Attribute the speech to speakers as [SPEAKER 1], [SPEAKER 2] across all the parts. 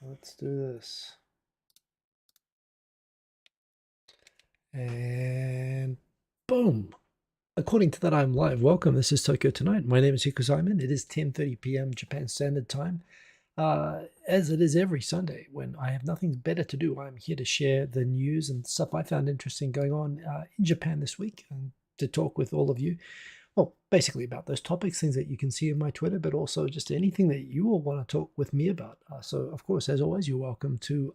[SPEAKER 1] Let's do this. And boom. According to that, I'm live. Welcome. This is Tokyo Tonight. My name is Hiko Simon. It is 10:30 p.m. Japan Standard Time. As it is every Sunday when I have nothing better to do, I'm here to share the news and stuff I found interesting going on in Japan this week and to talk with all of you. Well, basically about those topics, things that you can see in my Twitter, but also just anything that you all want to talk with me about. So, of course, as always, you're welcome to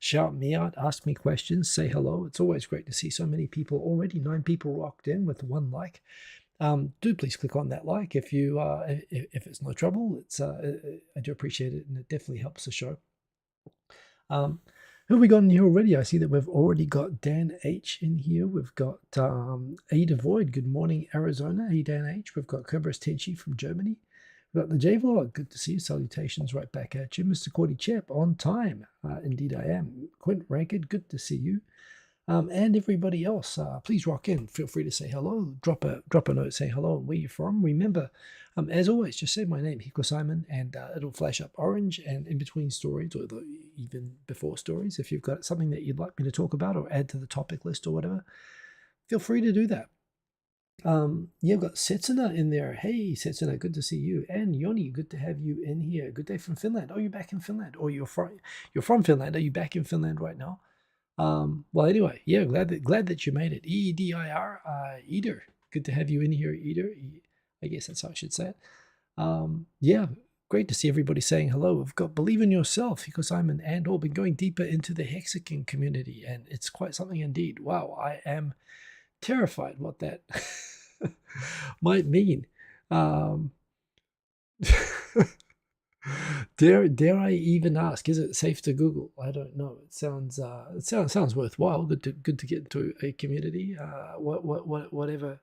[SPEAKER 1] shout me out, ask me questions, say hello. It's always great to see so many people already. 9 people rocked in with 1 like. Do please click on that like if you if it's no trouble. It's I do appreciate it, and it definitely helps the show. Who have we got in here already? I see that we've already got Dan H in here. We've got Ada Void. Good morning, Arizona. Hey, Dan H. We've got Cobras Tenchi from Germany. We've got the J-Vlog. Good to see you. Salutations right back at you. Mr. Cordy Chep, on time. Indeed I am. Quint Ranked, good to see you. And everybody else, please rock in. Feel free to say hello. Drop a note saying hello and where you're from. Remember, as always, just say my name, Hiko Simon, and it'll flash up orange. And in between stories, or even before stories, if you've got something that you'd like me to talk about or add to the topic list or whatever, feel free to do that. You've got Setsuna in there. Hey, Setsuna, good to see you. And Yoni, good to have you in here. Good day from Finland. Oh, you're back in Finland, or you're from Finland. Are you back in Finland right now? Well, anyway, yeah, glad that you made it. EDIR, Eater. Good to have you in here, Eater. I guess that's how I should say it. Yeah, great to see everybody saying hello. We've got Believe in Yourself, because I'm an and/or been going deeper into the Hexagon community, and it's quite something indeed. Wow, I am terrified what that might mean. Dare I even ask? Is it safe to Google? I don't know. It sounds worthwhile. Good to get into a community. Whatever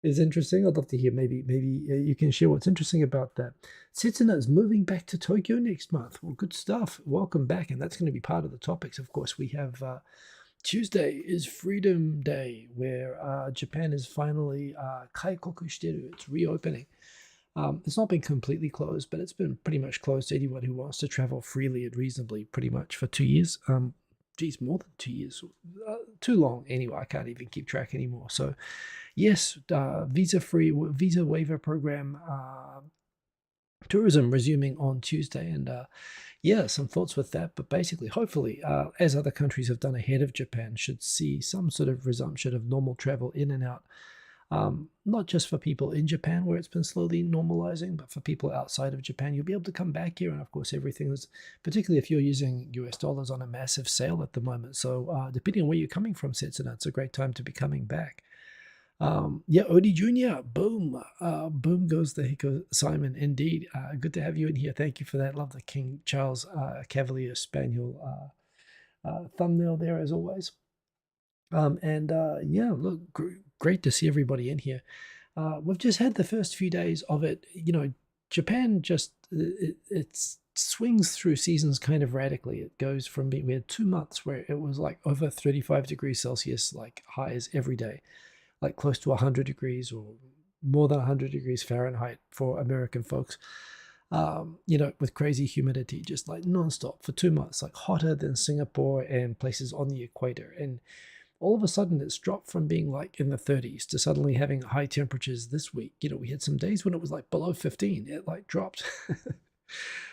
[SPEAKER 1] is interesting. I'd love to hear. Maybe you can share what's interesting about that. Setsuna is moving back to Tokyo next month. Well, good stuff. Welcome back, and that's going to be part of the topics. Of course, we have Tuesday is Freedom Day, where Japan is finally kaikoku shiteru. It's reopening. It's not been completely closed, but it's been pretty much closed to anyone who wants to travel freely and reasonably pretty much for 2 years. Geez, more than 2 years. Too long anyway. I can't even keep track anymore. So, yes, visa waiver program, tourism resuming on Tuesday. And yeah, some thoughts with that. But basically, hopefully, as other countries have done ahead of Japan, should see some sort of resumption of normal travel in and out. Not just for people in Japan where it's been slowly normalizing, but for people outside of Japan, you'll be able to come back here. And of course, everything is, particularly if you're using US dollars, on a massive sale at the moment. So depending on where you're coming from, Setsuna, it's a great time to be coming back. Yeah, Odie Jr., boom. Boom goes the Hiko Simon, indeed. Good to have you in here. Thank you for that. Love the King Charles Cavalier Spaniel thumbnail there, as always. Yeah, look, great to see everybody in here. We've just had the first few days of it. You know, Japan just it swings through seasons kind of radically. It goes from we had 2 months where it was like over 35 degrees Celsius, like highs every day, like close to 100 degrees or more than 100 degrees Fahrenheit for American folks. You know, with crazy humidity, just like nonstop for 2 months, like hotter than Singapore and places on the equator. And all of a sudden it's dropped from being like in the 30s to suddenly having high temperatures this week. You know, we had some days when it was like below 15. It like dropped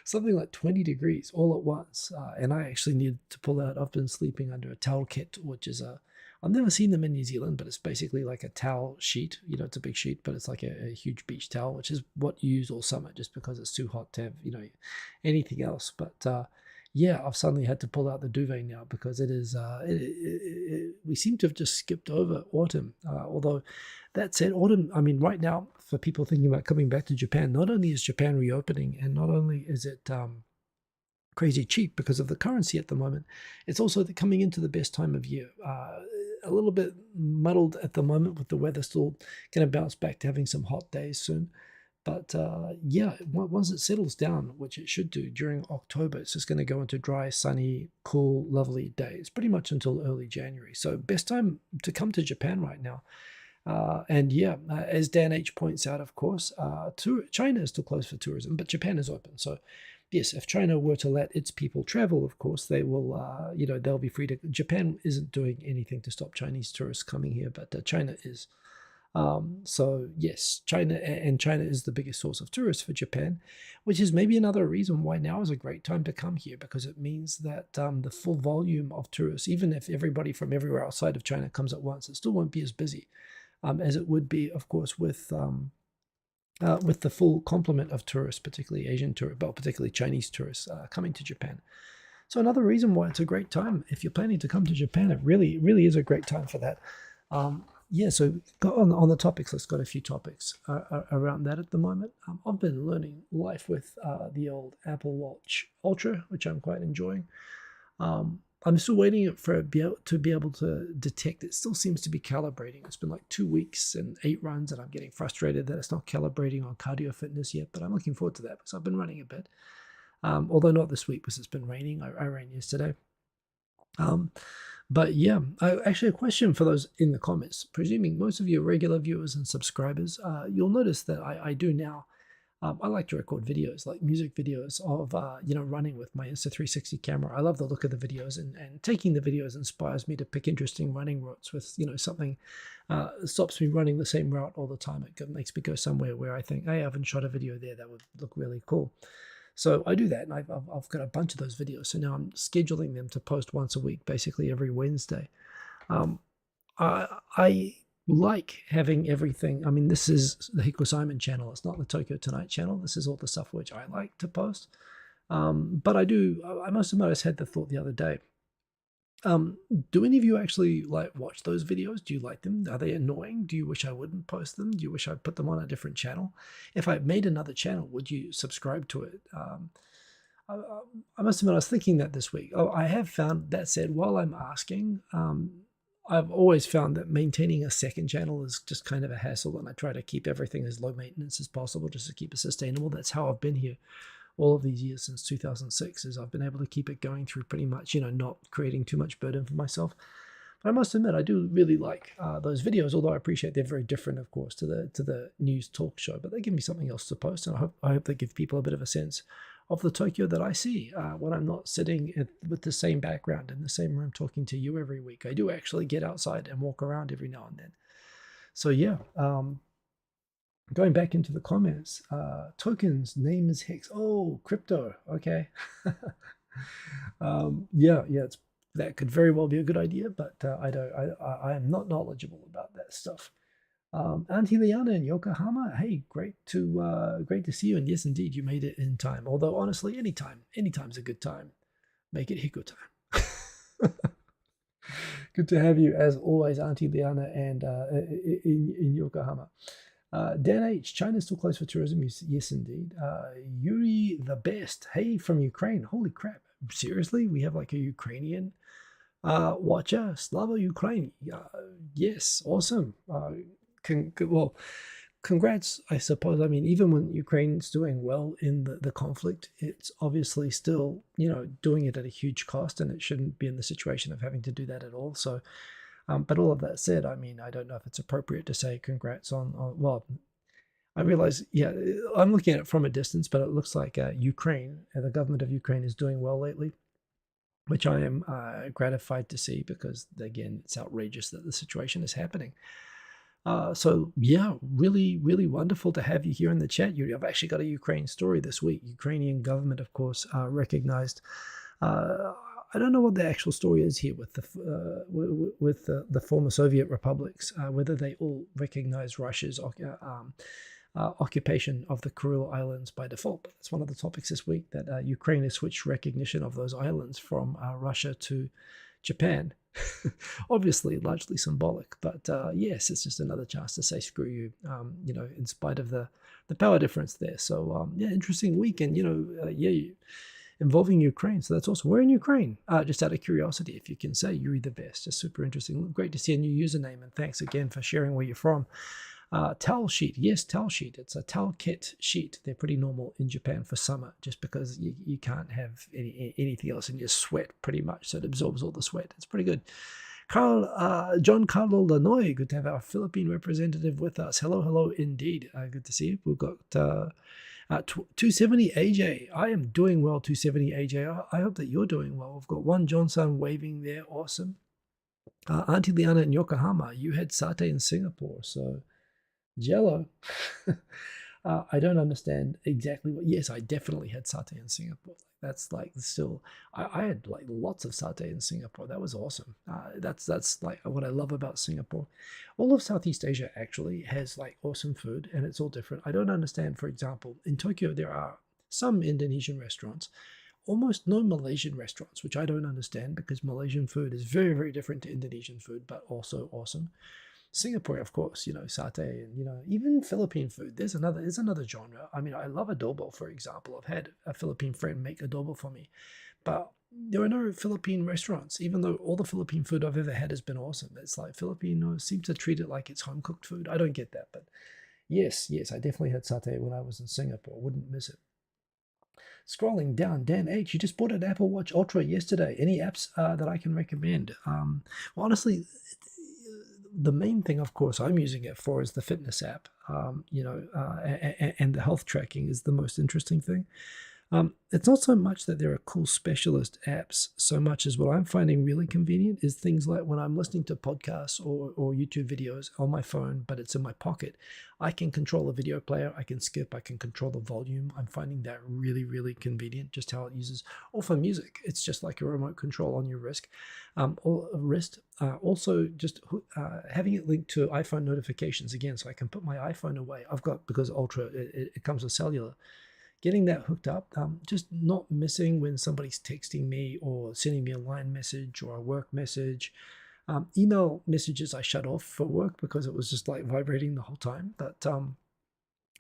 [SPEAKER 1] something like 20 degrees all at once. And I actually needed to pull out. I've been sleeping under a towel kit, which is I've never seen them in New Zealand, but it's basically like a towel sheet. You know, it's a big sheet, but it's like a huge beach towel, which is what you use all summer just because it's too hot to have, you know, anything else. But yeah, I've suddenly had to pull out the duvet now because it is. We seem to have just skipped over autumn. Although that said, autumn. I mean, right now, for people thinking about coming back to Japan, not only is Japan reopening, and not only is it crazy cheap because of the currency at the moment, it's also coming into the best time of year. A little bit muddled at the moment with the weather, still going to bounce back to having some hot days soon. But yeah, once it settles down, which it should do during October, it's just going to go into dry, sunny, cool, lovely days, pretty much until early January. So best time to come to Japan right now. And yeah, as Dan H points out, of course, China is still closed for tourism, but Japan is open. So yes, if China were to let its people travel, of course, they will, they'll be free to. Japan isn't doing anything to stop Chinese tourists coming here, but China is. So yes, China is the biggest source of tourists for Japan, which is maybe another reason why now is a great time to come here, because it means that the full volume of tourists, even if everybody from everywhere outside of China comes at once, it still won't be as busy as it would be, of course, with the full complement of tourists, particularly Asian tourists, but particularly Chinese tourists coming to Japan. So another reason why it's a great time, if you're planning to come to Japan, it really, really is a great time for that. Yeah, so on the topics, let's got a few topics around that at the moment. I've been learning life with the old Apple Watch Ultra, which I'm quite enjoying. I'm still waiting for it to be able to detect. It still seems to be calibrating. It's been like 2 weeks and 8 runs, and I'm getting frustrated that it's not calibrating on cardio fitness yet, but I'm looking forward to that because I've been running a bit. Although not this week because it's been raining. I ran yesterday. But yeah, actually a question for those in the comments. Presuming most of you are regular viewers and subscribers, you'll notice that I do now. I like to record videos, like music videos of running with my Insta360 camera. I love the look of the videos, and taking the videos inspires me to pick interesting running routes with something stops me running the same route all the time. It makes me go somewhere where I think, hey, I haven't shot a video there that would look really cool. So I do that, and I've got a bunch of those videos. So now I'm scheduling them to post once a week, basically every Wednesday. I like having everything. I mean, this is the Hiko Simon channel. It's not the Tokyo Tonight channel. This is all the stuff which I like to post. But I must admit, I just had the thought the other day. Do any of you actually watch those videos? Do you like them? Are they annoying? Do you wish I wouldn't post them? Do you wish I'd put them on a different channel? If I made another channel, would you subscribe to it? I must admit, I was thinking that this week. Oh, I have found, that said, while I'm asking, I've always found that maintaining a second channel is just kind of a hassle, and I try to keep everything as low maintenance as possible just to keep it sustainable. That's how I've been here all of these years since 2006, is I've been able to keep it going through pretty much, not creating too much burden for myself. But I must admit, I do really like those videos, although I appreciate they're very different, of course, to the news talk show. But they give me something else to post, and I hope they give people a bit of a sense of the Tokyo that I see when I'm not sitting with the same background in the same room talking to you every week. I do actually get outside and walk around every now and then. So yeah, going back into the comments, tokens name is Hex. Oh, crypto. Okay. Yeah, that could very well be a good idea, but I am not knowledgeable about that stuff. Auntie Liana in Yokohama, hey, great to see you. And yes, indeed, you made it in time. Although honestly, anytime's a good time. Make it Hiko time. Good to have you as always, Auntie Liana, and in Yokohama. Dan H, China's still closed for tourism. Yes, indeed. Yuri the best. Hey, from Ukraine. Holy crap. Seriously? We have like a Ukrainian watcher. Slava Ukraine. Yes, awesome. Congrats, I suppose. I mean, even when Ukraine's doing well in the conflict, it's obviously still, doing it at a huge cost, and it shouldn't be in the situation of having to do that at all. So, but all of that said, I mean, I don't know if it's appropriate to say congrats on well, I realize, yeah, I'm looking at it from a distance, but it looks like Ukraine, the government of Ukraine is doing well lately, which I am gratified to see, because, again, it's outrageous that the situation is happening. So yeah, really, really wonderful to have you here in the chat. I've actually got a Ukraine story this week. Ukrainian government, of course, recognized. I don't know what the actual story is here with the former Soviet republics, whether they all recognize Russia's occupation of the Kuril Islands by default. But that's one of the topics this week, that Ukraine has switched recognition of those islands from Russia to Japan. Obviously, largely symbolic, but yes, it's just another chance to say screw you, in spite of the power difference there. So yeah, interesting week, and involving Ukraine. So that's awesome. We're in Ukraine. Just out of curiosity, if you can say Yuri the best, just super interesting. Great to see a new username, and thanks again for sharing where you're from. Towel sheet. Yes, towel sheet. It's a towel kit sheet. They're pretty normal in Japan for summer, just because you can't have anything else in your sweat pretty much. So it absorbs all the sweat. It's pretty good. John Carlo Lanoy, good to have our Philippine representative with us. Hello indeed. Good to see you. We've got 270 AJ. I am doing well, 270 AJ. I hope that you're doing well. We've got one Johnson waving there. Awesome. Auntie Liana in Yokohama, you had satay in Singapore. So, Jello. I don't understand exactly what. Yes, I definitely had satay in Singapore. That's like still. I had like lots of satay in Singapore. That was awesome. That's like what I love about Singapore. All of Southeast Asia actually has like awesome food, and it's all different. I don't understand. For example, in Tokyo there are some Indonesian restaurants, almost no Malaysian restaurants, which I don't understand because Malaysian food is very very different to Indonesian food, but also awesome. Singapore, of course, satay and even Philippine food. There's another genre. I mean, I love adobo, for example. I've had a Philippine friend make adobo for me, but there are no Philippine restaurants. Even though all the Philippine food I've ever had has been awesome, it's like Filipinos seem to treat it like it's home cooked food. I don't get that, but yes, I definitely had satay when I was in Singapore. Wouldn't miss it. Scrolling down, Dan H, you just bought an Apple Watch Ultra yesterday. Any apps that I can recommend? Well, honestly, the main thing, of course, I'm using it for is the fitness app, and the health tracking is the most interesting thing. It's not so much that there are cool specialist apps, so much as what I'm finding really convenient is things like when I'm listening to podcasts or YouTube videos on my phone, but it's in my pocket. I can control a video player, I can skip, I can control the volume. I'm finding that really, really convenient, just how it uses. Or for music, it's just like a remote control on your wrist. Also, just having it linked to iPhone notifications again, so I can put my iPhone away. I've got, because Ultra, it comes with cellular. Getting that hooked up, just not missing when somebody's texting me or sending me a line message or a work message. Email messages I shut off for work because it was just like vibrating the whole time. But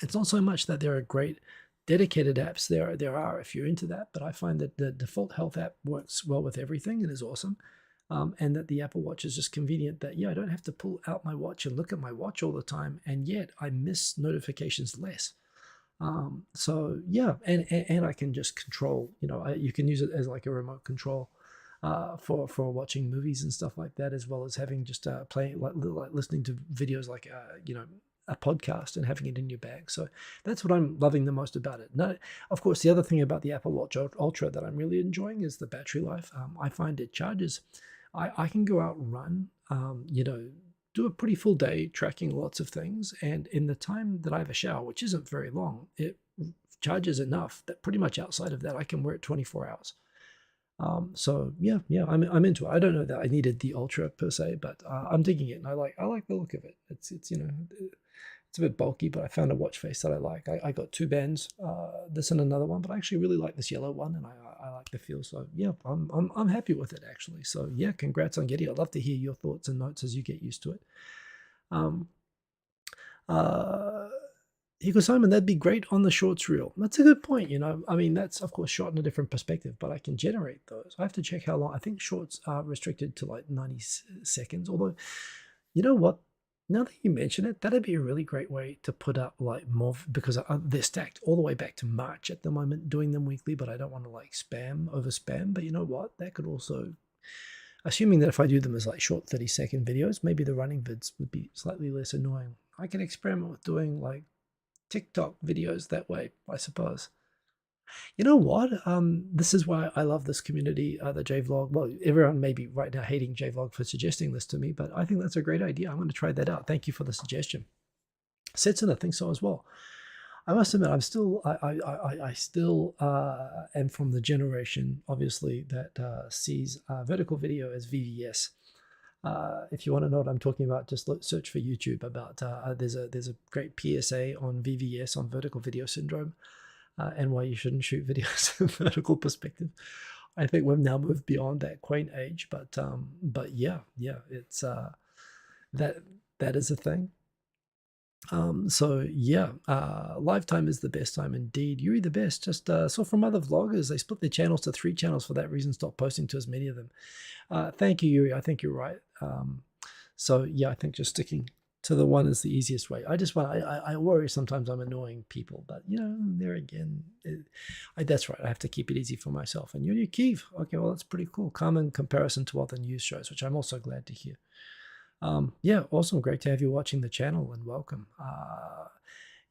[SPEAKER 1] it's not so much that there are great dedicated apps. There are if you're into that, but I find that the default health app works well with everything and is awesome. And that the Apple Watch is just convenient that, I don't have to pull out my watch and look at my watch all the time, and yet I miss notifications less. So yeah, and I can just control, you can use it as like a remote control for watching movies and stuff like that, as well as having just playing like listening to videos like a podcast and having it in your bag. So that's what I'm loving the most about it. No, of course, the other thing about the Apple Watch Ultra that I'm really enjoying is the battery life. I find it charges. I can go out and run, do a pretty full day tracking lots of things, and in the time that I have a shower, which isn't very long, it charges enough that pretty much outside of that I can wear it 24 hours. So yeah, I'm into it. I don't know that I needed the Ultra per se, but I'm digging it, and I like the look of it. It's it's a bit bulky, but I found a watch face that I like. I got two bands, this and another one, but I actually really like this yellow one, and I like the feel. So yeah, I'm happy with it actually. So yeah, congrats on getting it. I'd love to hear your thoughts and notes as you get used to it. Um, uh, he goes, Simon, that'd be great on the shorts reel. That's a good point. I mean, that's of course shot in a different perspective, but I can generate those. I have to check how long. I think shorts are restricted to like 90 seconds. Although, you know what? Now that you mention it, that'd be a really great way to put up like more, because they're stacked all the way back to March at the moment, doing them weekly, but I don't want to like over spam. But you know what? That could also, assuming that if I do them as like short 30-second videos, maybe the running vids would be slightly less annoying. I can experiment with doing like TikTok videos that way, I suppose. You know what? This is why I love this community, the JVlog. Well, everyone may be right now hating JVlog for suggesting this to me, but I think that's a great idea. I'm going to try that out. Thank you for the suggestion. Setsuna thinks so as well. I must admit, I still am from the generation, obviously, that sees vertical video as VVS. If you want to know what I'm talking about, just search for YouTube about. There's a great PSA on VVS, on vertical video syndrome. And why you shouldn't shoot videos in vertical perspective. I think we've now moved beyond that quaint age, but yeah, it's that is a thing. So yeah, lifetime is the best time indeed. Yuri the best. Just saw from other vloggers, they split their channels to 3 channels for that reason. Stop posting to as many of them. Thank you, Yuri. I think you're right. So yeah, I think just sticking to the one is the easiest way. I worry sometimes I'm annoying people, but there again, that's right. I have to keep it easy for myself. And you're Kiev. Okay, well, that's pretty cool. Common comparison to other news shows, which I'm also glad to hear. Yeah, awesome. Great to have you watching the channel, and welcome.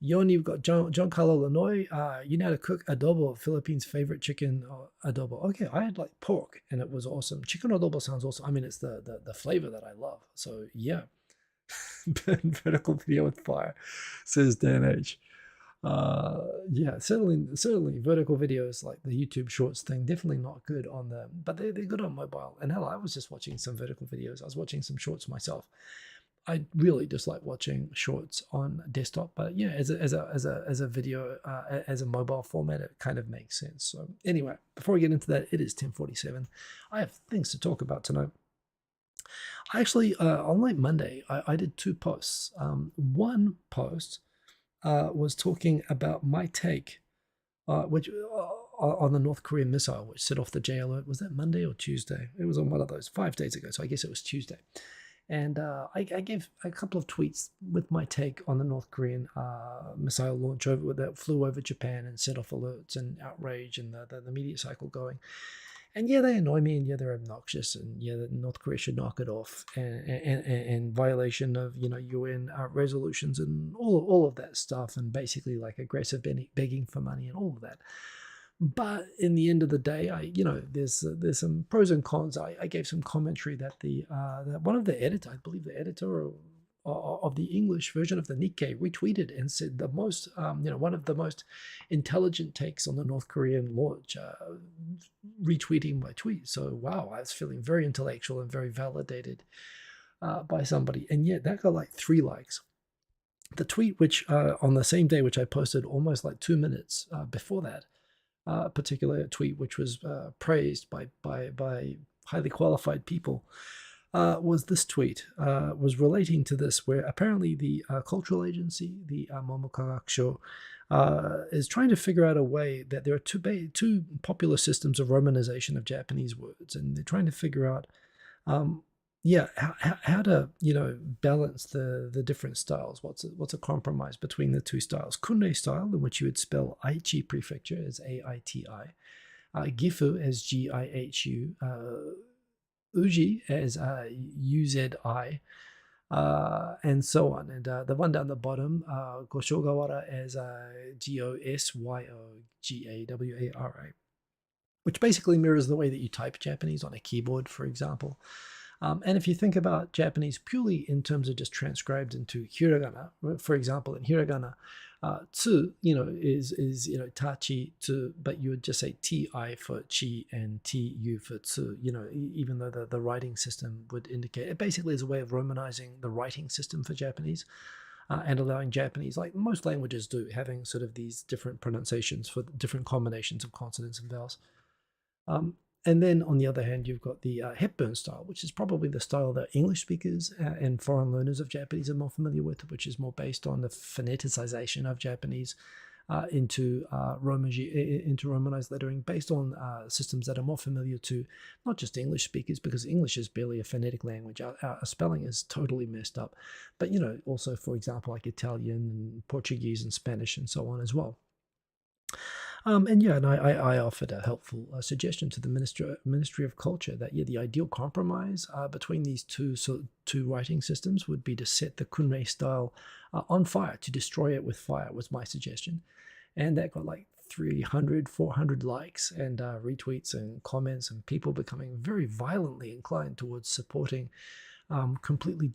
[SPEAKER 1] Yon, you've got Giancarlo Lanoy. You know how to cook adobo, Philippines' favorite chicken adobo. Okay, I had like pork and it was awesome. Chicken adobo sounds awesome. I mean, it's the flavor that I love. So yeah, burn vertical video with fire, says Dan H. Yeah, certainly vertical videos like the YouTube Shorts thing, definitely not good on them, but they're good on mobile. And hell, I was just watching some vertical videos. I was watching some shorts myself. I really dislike watching shorts on desktop, but yeah, as a video as a mobile format, it kind of makes sense. So anyway, before we get into that, it is 10:47. I have things to talk about tonight. I actually on like Monday, I did two posts. One post was talking about my take, which on the North Korean missile, which set off the J alert. Was that Monday or Tuesday? It was on one of those 5 days ago, so I guess it was Tuesday. And I gave a couple of tweets with my take on the North Korean missile launch over that flew over Japan and set off alerts and outrage and the media cycle going. And yeah, they annoy me, and yeah, they're obnoxious, and yeah, North Korea should knock it off, and violation of UN resolutions and all of that stuff, and basically like aggressive begging for money and all of that. But in the end of the day, there's some pros and cons. I gave some commentary that that one of the editor, I believe the editor of the English version of the Nikkei retweeted and said the most, one of the most intelligent takes on the North Korean launch, retweeting my tweet. So wow, I was feeling very intellectual and very validated by somebody, and yet that got like 3 likes. The tweet, which on the same day, which I posted almost like 2 minutes before that particular tweet, which was praised by highly qualified people, was this tweet, was relating to this, where apparently the cultural agency, the Momokagakusho, is trying to figure out a way that there are two popular systems of romanization of Japanese words, and they're trying to figure out how to balance the different styles. What's a compromise between the two styles? Kunrei style, in which you would spell Aichi prefecture as Aiti, Gifu as Gihu, Uji as Uzi, and so on. And the one down the bottom, Goshogawara as Gosyogawara, which basically mirrors the way that you type Japanese on a keyboard, for example. And if you think about Japanese purely in terms of just transcribed into hiragana, for example, in hiragana, tsu, is tachi, tsu, but you would just say ti for chi and tu for tsu, even though the writing system would indicate it basically is a way of romanizing the writing system for Japanese. And allowing Japanese, like most languages do, having sort of these different pronunciations for different combinations of consonants and vowels. And then on the other hand, you've got the Hepburn style, which is probably the style that English speakers and foreign learners of Japanese are more familiar with, which is more based on the phoneticization of Japanese into Romaji, into Romanized lettering, based on systems that are more familiar to not just English speakers, because English is barely a phonetic language. Our spelling is totally messed up. But, also, for example, like Italian and Portuguese and Spanish and so on as well. And I offered a helpful suggestion to the Ministry of Culture that the ideal compromise between these two writing systems would be to set the Kunrei style on fire, to destroy it with fire, was my suggestion. And that got like 300, 400 likes and retweets and comments, and people becoming very violently inclined towards supporting completely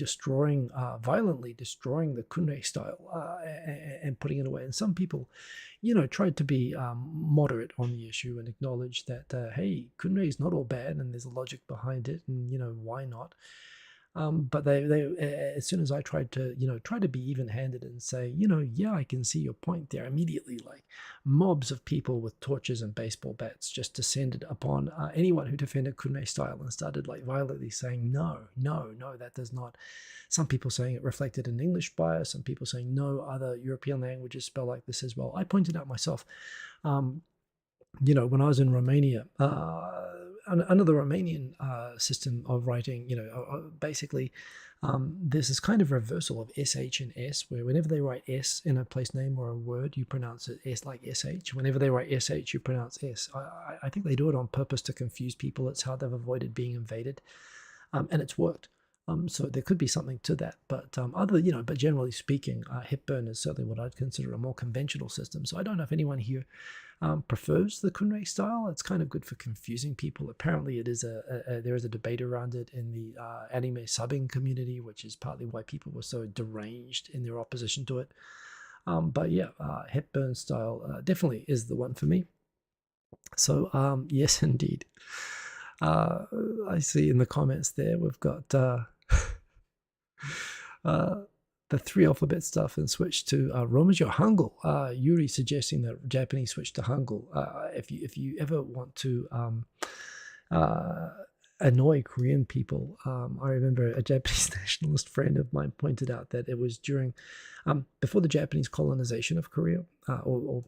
[SPEAKER 1] violently destroying the Kunrei style and putting it away. And some people, tried to be moderate on the issue and acknowledge that, hey, Kunrei is not all bad and there's a logic behind it, and, why not? But they as soon as I tried to be even-handed and say, yeah, I can see your point there, immediately like mobs of people with torches and baseball bats just descended upon anyone who defended Kunrei style and started like violently saying, no, that does not. Some people saying it reflected an English bias, some people saying no, other European languages spell like this as well. I pointed out myself, when I was in Romania, under the Romanian system of writing, basically there's this kind of reversal of SH and S, where whenever they write S in a place name or a word, you pronounce it S like SH. Whenever they write SH, you pronounce S. I think they do it on purpose to confuse people. It's how they've avoided being invaded, and it's worked. So there could be something to that, but but generally speaking, Hepburn is certainly what I'd consider a more conventional system. So I don't know if anyone here prefers the Kunrei style. It's kind of good for confusing people. Apparently, it is there is a debate around it in the anime subbing community, which is partly why people were so deranged in their opposition to it. But yeah, Hepburn style definitely is the one for me. So yes, indeed. I see in the comments there we've got the 3 alphabet stuff and switch to Romaji or Hangul. Yuri suggesting that Japanese switch to Hangul. If you ever want to annoy Korean people, I remember a Japanese nationalist friend of mine pointed out that it was during before the Japanese colonization of Korea, or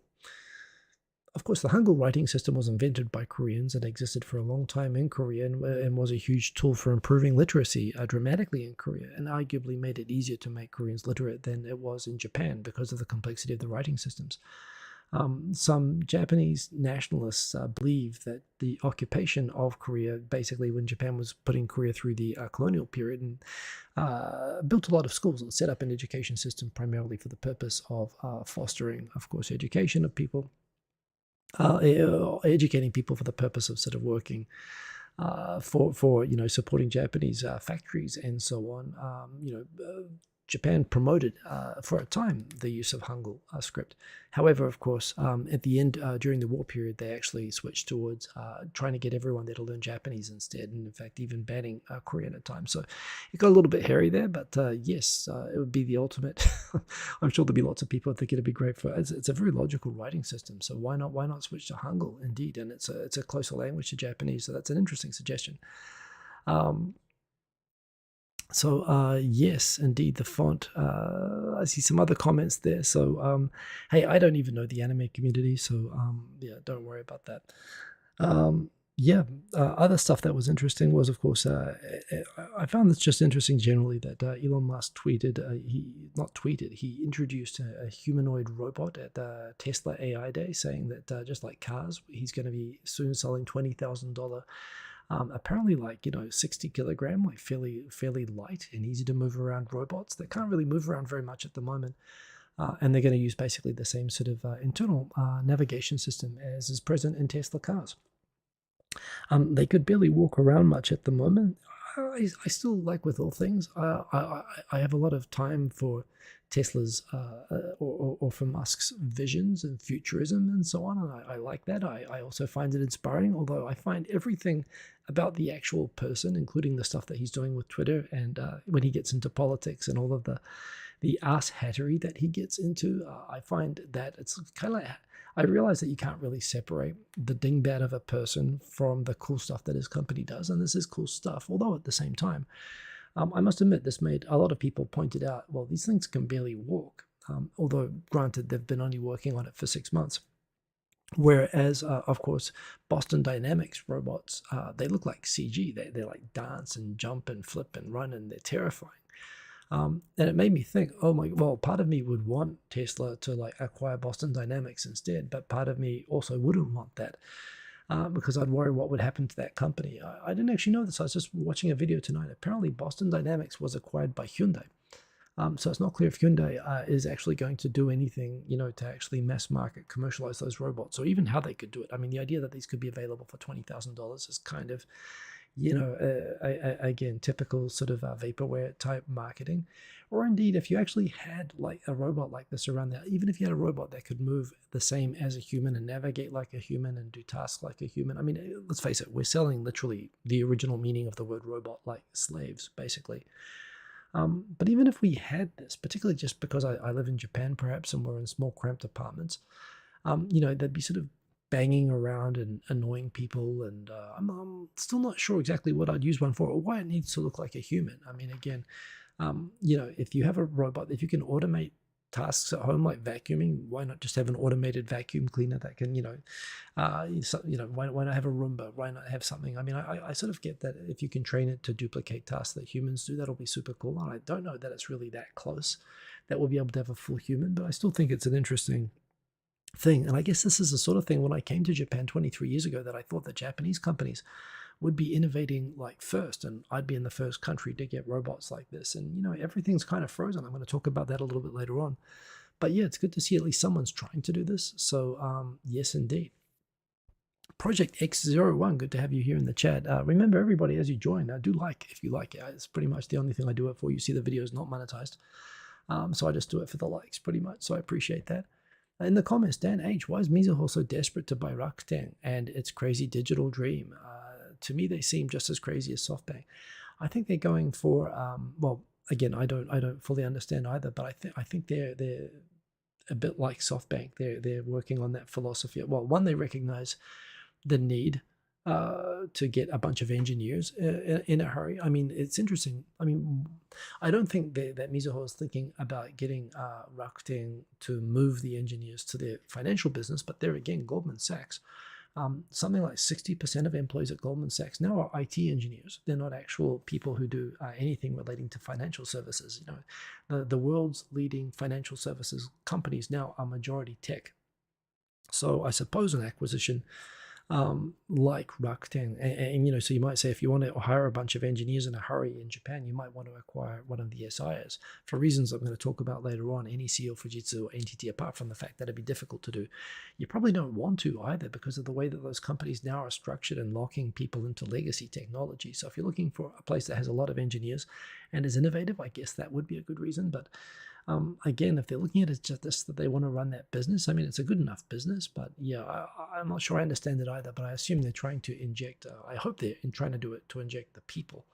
[SPEAKER 1] of course, the Hangul writing system was invented by Koreans and existed for a long time in Korea and was a huge tool for improving literacy dramatically in Korea, and arguably made it easier to make Koreans literate than it was in Japan because of the complexity of the writing systems. Some Japanese nationalists believe that the occupation of Korea, basically when Japan was putting Korea through the colonial period, and built a lot of schools and set up an education system primarily for the purpose of fostering, of course, education of people. Educating people for the purpose of sort of working for supporting Japanese factories and so on. Japan promoted for a time the use of Hangul script. However, of course, at the end, during the war period, they actually switched towards trying to get everyone there to learn Japanese instead, and in fact, even banning Korean at times. So it got a little bit hairy there, but yes, it would be the ultimate. I'm sure there'll be lots of people that think it'd be great for. It's a very logical writing system, so why not switch to Hangul? Indeed, and it's a closer language to Japanese, so that's an interesting suggestion. So yes, indeed, the font. I see some other comments there. So hey, I don't even know the anime community, so yeah, don't worry about that. Yeah, other stuff that was interesting was, of course, I found this just interesting generally that Elon Musk tweeted. He introduced a humanoid robot at Tesla AI Day, saying that just like cars, he's going to be soon selling $20,000. Apparently, 60-kilogram, like fairly light and easy to move around robots that can't really move around very much at the moment. And they're going to use basically the same sort of internal navigation system as is present in Tesla cars. They could barely walk around much at the moment. I still, like with all things, I have a lot of time for Tesla's or for Musk's visions and futurism and so on, and I like that. I also find it inspiring, although I find everything about the actual person, including the stuff that he's doing with Twitter and when he gets into politics and all of the ass hattery that he gets into, I find that it's kind of like, I realize that you can't really separate the dingbat of a person from the cool stuff that his company does, and this is cool stuff, although at the same time, I must admit, this made a lot of people pointed out, well, these things can barely walk, although granted, they've been only working on it for 6 months. Whereas, of course, Boston Dynamics robots, they look like CG. They like dance and jump and flip and run, and they're terrifying. And it made me think, well, part of me would want Tesla to acquire Boston Dynamics instead, but part of me also wouldn't want that because I'd worry what would happen to that company. I didn't actually know this. I was just watching a video tonight. Apparently, Boston Dynamics was acquired by Hyundai. So it's not clear if Hyundai is actually going to do anything, to actually mass market, commercialize those robots, or even how they could do it. I mean, the idea that these could be available for $20,000 is kind of, again, typical sort of vaporware type marketing. Or indeed, if you actually had a robot like this around there, even if you had a robot that could move the same as a human and navigate like a human and do tasks like a human. I mean, let's face it, we're selling literally the original meaning of the word robot, like slaves, basically. But even if we had this, particularly just because I live in Japan, perhaps, and we're in small, cramped apartments, they'd be sort of banging around and annoying people. And I'm still not sure exactly what I'd use one for or why it needs to look like a human. I mean, again, if you have a robot, if you can automate tasks at home like vacuuming, why not just have an automated vacuum cleaner that can, why not have a Roomba? Why not have something? I mean, I sort of get that if you can train it to duplicate tasks that humans do, that'll be super cool. And I don't know that it's really that close that we'll be able to have a full human, but I still think it's an interesting thing. And I guess this is the sort of thing when I came to Japan 23 years ago that I thought that Japanese companies would be innovating like first, and I'd be in the first country to get robots like this. And everything's kind of frozen. I'm going to talk about that a little bit later on. But yeah, it's good to see at least someone's trying to do this. So yes, indeed. Project X01, good to have you here in the chat. Remember, everybody, as you join, do like if you like it. It's pretty much the only thing I do it for. You see the video is not monetized. So I just do it for the likes pretty much. So I appreciate that. In the comments, Dan H, why is Mizuho so desperate to buy Rakuten and its crazy digital dream? To me, they seem just as crazy as SoftBank. I think they're going for, well, again, I don't fully understand either, but I think they're a bit like SoftBank. They're working on that philosophy. Well, one, they recognize the need to get a bunch of engineers in a hurry. I mean, it's interesting. I mean, I don't think that Mizuho is thinking about getting Rakuten to move the engineers to their financial business, but there again, Goldman Sachs, something like 60% of employees at Goldman Sachs now are IT engineers. They're not actual people who do anything relating to financial services. The world's leading financial services companies now are majority tech. So I suppose an acquisition like Rakuten. And so you might say if you want to hire a bunch of engineers in a hurry in Japan, you might want to acquire one of the SIs for reasons I'm going to talk about later on, NEC or Fujitsu or NTT, apart from the fact that it'd be difficult to do. You probably don't want to either because of the way that those companies now are structured and locking people into legacy technology. So if you're looking for a place that has a lot of engineers and is innovative, I guess that would be a good reason. But again, if they're looking at it just that they want to run that business, I mean, it's a good enough business, but yeah, I'm not sure I understand it either, but I assume they're trying to inject, I hope they're trying to do it to inject the people,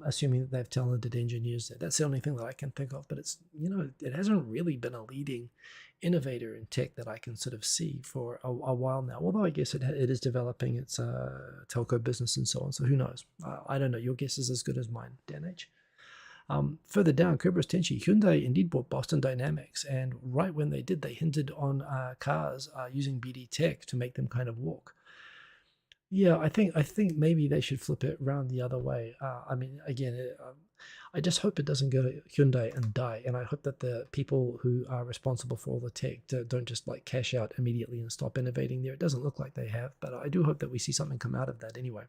[SPEAKER 1] assuming that they have talented engineers there. That's the only thing that I can think of, but it's, it hasn't really been a leading innovator in tech that I can sort of see for a while now, although I guess it is developing its telco business and so on, so who knows? I don't know. Your guess is as good as mine, Dan H. Further down, Kubra's Tenchi, Hyundai indeed bought Boston Dynamics, and right when they did, they hinted on cars using BD Tech to make them kind of walk. Yeah, I think maybe they should flip it around the other way. I mean, again, I just hope it doesn't go to Hyundai and die, and I hope that the people who are responsible for all the tech don't just like cash out immediately and stop innovating there. It doesn't look like they have, but I do hope that we see something come out of that anyway.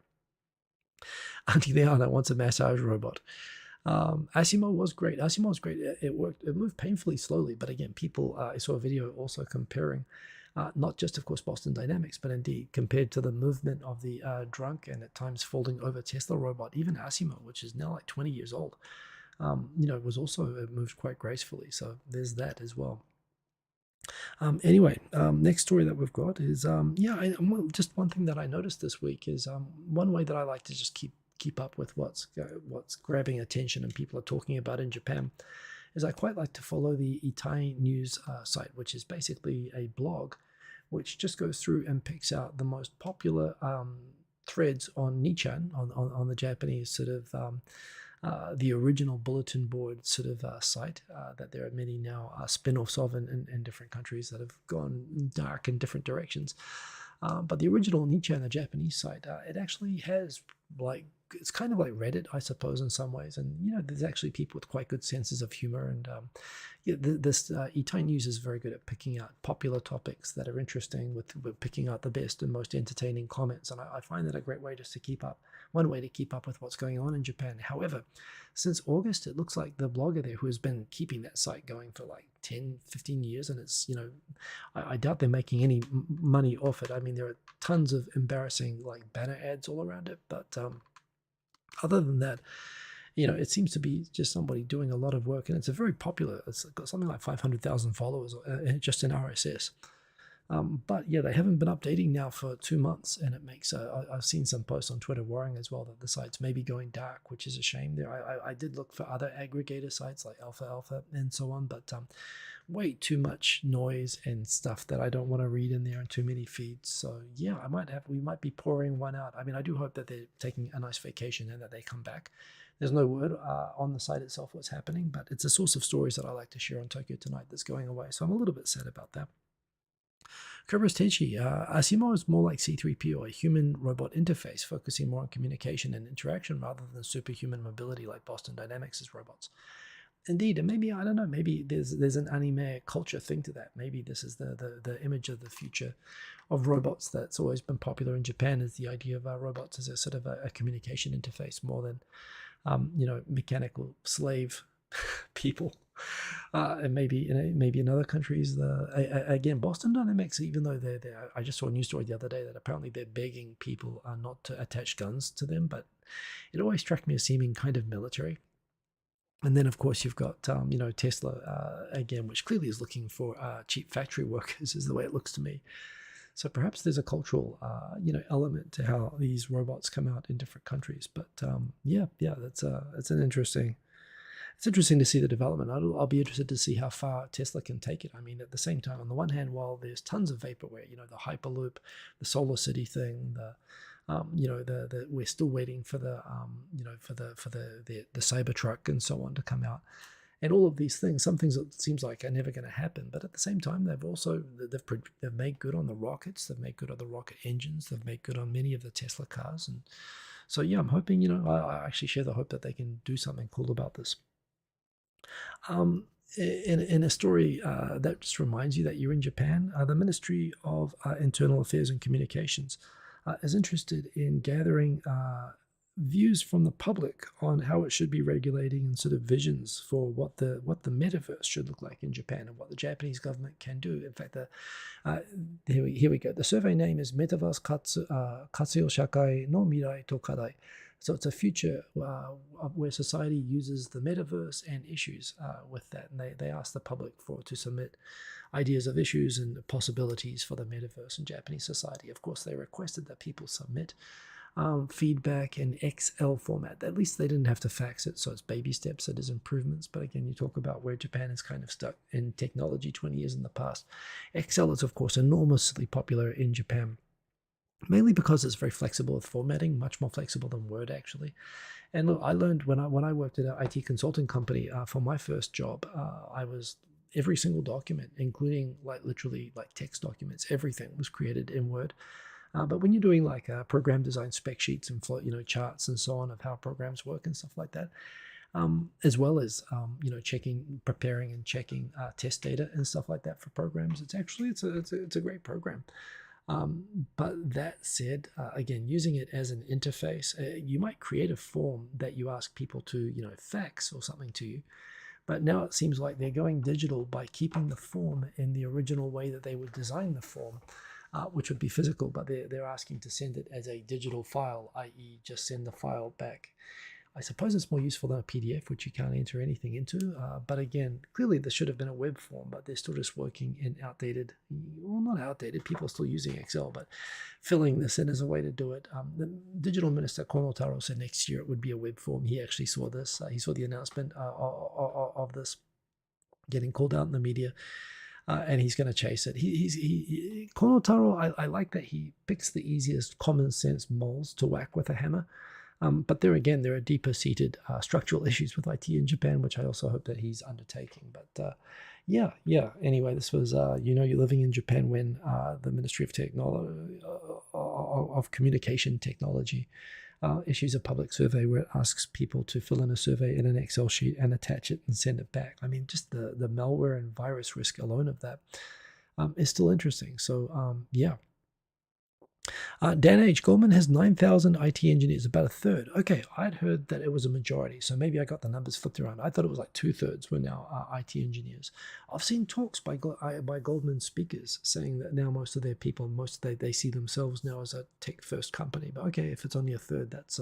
[SPEAKER 1] Auntie Leona wants a massage robot. Asimo was great. Asimo was great. It worked. It moved painfully slowly, but again, people. I saw a video also comparing, not just of course Boston Dynamics, but indeed compared to the movement of the drunk and at times folding over Tesla robot. Even Asimo, which is now like 20 years old, was also it moved quite gracefully. So there's that as well. Anyway, next story that we've got is just one thing that I noticed this week is one way that I like to just keep up with what's grabbing attention and people are talking about in Japan is I quite like to follow the Itai News site, which is basically a blog which just goes through and picks out the most popular threads on Nichan, on the Japanese sort of the original bulletin board sort of site that there are many now spin-offs of in different countries that have gone dark in different directions. But the original Nichan, the Japanese site, it actually has it's kind of like Reddit, I suppose, in some ways. And, there's actually people with quite good senses of humor. And this Itai News is very good at picking out popular topics that are interesting with picking out the best and most entertaining comments. And I find that a great way just to keep up, one way to keep up with what's going on in Japan. However, since August, it looks like the blogger there who has been keeping that site going for like 10, 15 years, and it's, I doubt they're making any money off it. I mean, there are tons of embarrassing like banner ads all around it, but other than that, it seems to be just somebody doing a lot of work, and it's a very popular. It's got something like 500,000 followers just in RSS. But yeah, they haven't been updating now for 2 months, and it makes. I've seen some posts on Twitter worrying as well that the site's maybe going dark, which is a shame. There, I did look for other aggregator sites like Alpha and so on, but way too much noise and stuff that I don't want to read in there and too many feeds. So yeah, we might be pouring one out. I mean, I do hope that they're taking a nice vacation and that they come back. There's no word on the site itself what's happening, but it's a source of stories that I like to share on Tokyo Tonight that's going away. So I'm a little bit sad about that. Kubra's Tenchi, Asimo is more like C3PO, a human-robot interface, focusing more on communication and interaction rather than superhuman mobility like Boston Dynamics' robots. Indeed, and maybe I don't know. Maybe there's an anime culture thing to that. Maybe this is the image of the future of robots that's always been popular in Japan. Is the idea of robots as a sort of a communication interface more than mechanical slave people. And maybe in other countries, again, Boston Dynamics, even though I just saw a news story the other day that apparently they're begging people not to attach guns to them, but it always struck me as seeming kind of military. And then, of course, you've got Tesla again, which clearly is looking for cheap factory workers, is the way it looks to me. So perhaps there's a cultural element to how these robots come out in different countries. But that's an interesting. It's interesting to see the development. I'll be interested to see how far Tesla can take it. I mean, at the same time, on the one hand, while there's tons of vaporware, the Hyperloop, the Solar City thing, we're still waiting for the Cybertruck and so on to come out, and all of these things. Some things that seems like are never going to happen, but at the same time, they've made good on the rockets. They've made good on the rocket engines. They've made good on many of the Tesla cars, and so I'm hoping. I actually share the hope that they can do something cool about this. In a story that just reminds you that you're in Japan, the Ministry of Internal Affairs and Communications is interested in gathering views from the public on how it should be regulating and sort of visions for what the metaverse should look like in Japan and what the Japanese government can do. In fact, here we go. The survey name is Metaverse Katsuyo Shakai no Mirai to Kadai. So it's a future where society uses the metaverse and issues with that. And they ask the public to submit ideas of issues and possibilities for the metaverse in Japanese society. Of course, they requested that people submit feedback in Excel format. At least they didn't have to fax it, so it's baby steps. It is improvements. But again, you talk about where Japan is kind of stuck in technology 20 years in the past. Excel is, of course, enormously popular in Japan, mainly because it's very flexible with formatting, much more flexible than Word, actually. And look, I learned when I worked at an IT consulting company for my first job, every single document, including literally text documents, everything was created in Word. But when you're doing program design spec sheets and charts and so on of how programs work and stuff like that, as well as preparing and checking test data and stuff like that for programs, it's a great program. But that said, again, using it as an interface, you might create a form that you ask people to, fax or something to you. But now it seems like they're going digital by keeping the form in the original way that they would design the form, which would be physical, but they're asking to send it as a digital file, i.e. just send the file back. I suppose it's more useful than a PDF, which you can't enter anything into. But again, clearly this should have been a web form, but they're still just working in not outdated, people are still using Excel, but filling this in as a way to do it. The digital minister, Kono Taro, said next year it would be a web form. He actually saw this. He saw the announcement of this getting called out in the media. And he's going to chase it. Kono Taro, I like that he picks the easiest common sense moles to whack with a hammer. But there are deeper seated structural issues with IT in Japan, which I also hope that he's undertaking. But anyway, this was, you're living in Japan when the Ministry of Technology, of Communication Technology issues a public survey where it asks people to fill in a survey in an Excel sheet and attach it and send it back. I mean, just the malware and virus risk alone of that is still interesting. So, Dan H. Goldman has 9,000 IT engineers, about a third. Okay, I'd heard that it was a majority, so maybe I got the numbers flipped around. I thought it was like 2/3 were now IT engineers. I've seen talks by Goldman speakers saying that now most of their people, they see themselves now as a tech-first company. But okay, if it's only a third, that's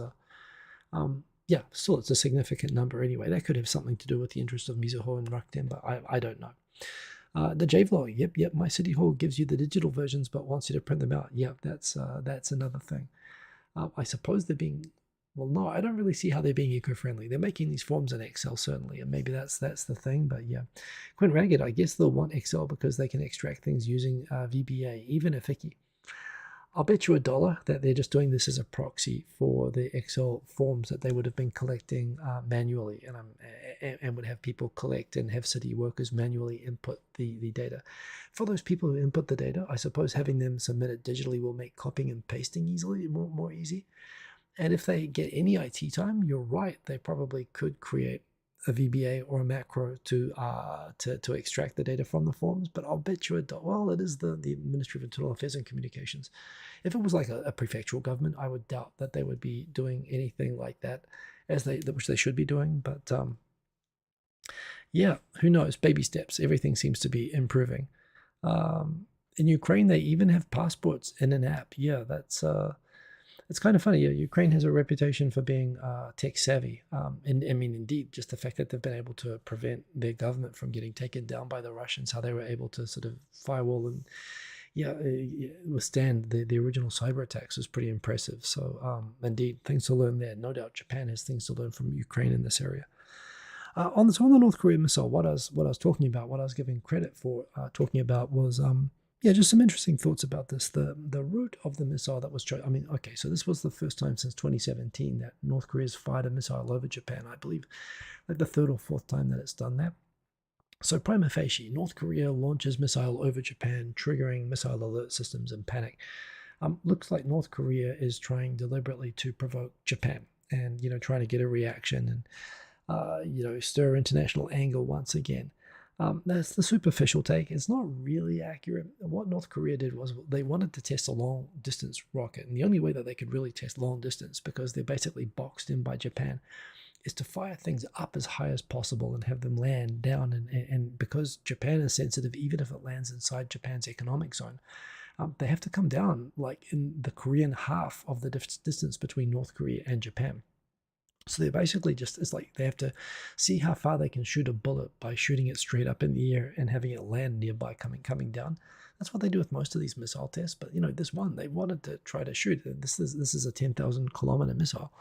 [SPEAKER 1] still it's a significant number anyway. That could have something to do with the interest of Mizuho and Rakuten, but I don't know. The JVlog, yep. My City Hall gives you the digital versions, but wants you to print them out. Yep, that's another thing. I suppose they're being, well, no, I don't really see how they're being eco-friendly. They're making these forms in Excel, certainly, and maybe that's the thing. But yeah, Quinn Ragged, I guess they'll want Excel because they can extract things using VBA, even if icky. I'll bet you $1 that they're just doing this as a proxy for the Excel forms that they would have been collecting manually, and would have people collect and have city workers manually input the data. For those people who input the data, I suppose having them submit it digitally will make copying and pasting more easy. And if they get any IT time, you're right, they probably could create a VBA or a macro to extract the data from the forms, but I'll bet you well, it is the Ministry of Internal Affairs and Communications. If it was like a prefectural government, I would doubt that they would be doing anything like that, which they should be doing. But yeah, who knows? Baby steps. Everything seems to be improving. In Ukraine, they even have passports in an app. Yeah, that's it's kind of funny. Yeah, Ukraine has a reputation for being tech savvy. And I mean, indeed, just the fact that they've been able to prevent their government from getting taken down by the Russians, how they were able to sort of firewall and withstand the original cyber attacks was pretty impressive. So indeed, things to learn there. No doubt Japan has things to learn from Ukraine in this area. On the North Korean missile, what I was talking about, what I was giving credit for talking about was just some interesting thoughts about this. The route of the missile that was chosen. I mean, okay, so this was the first time since 2017 that North Korea's fired a missile over Japan. I believe like the third or fourth time that it's done that. So prima facie, North Korea launches missile over Japan, triggering missile alert systems and panic. Looks like North Korea is trying deliberately to provoke Japan and trying to get a reaction and stir international anger once again. That's the superficial take. It's not really accurate. What North Korea did was they wanted to test a long distance rocket. And the only way that they could really test long distance, because they're basically boxed in by Japan, is to fire things up as high as possible and have them land down. And because Japan is sensitive, even if it lands inside Japan's economic zone, they have to come down like in the Korean half of the distance between North Korea and Japan. So they basically it's like they have to see how far they can shoot a bullet by shooting it straight up in the air and having it land nearby coming down. That's what they do with most of these missile tests. But this one, they wanted to try to shoot it. This is a 10,000 kilometer missile.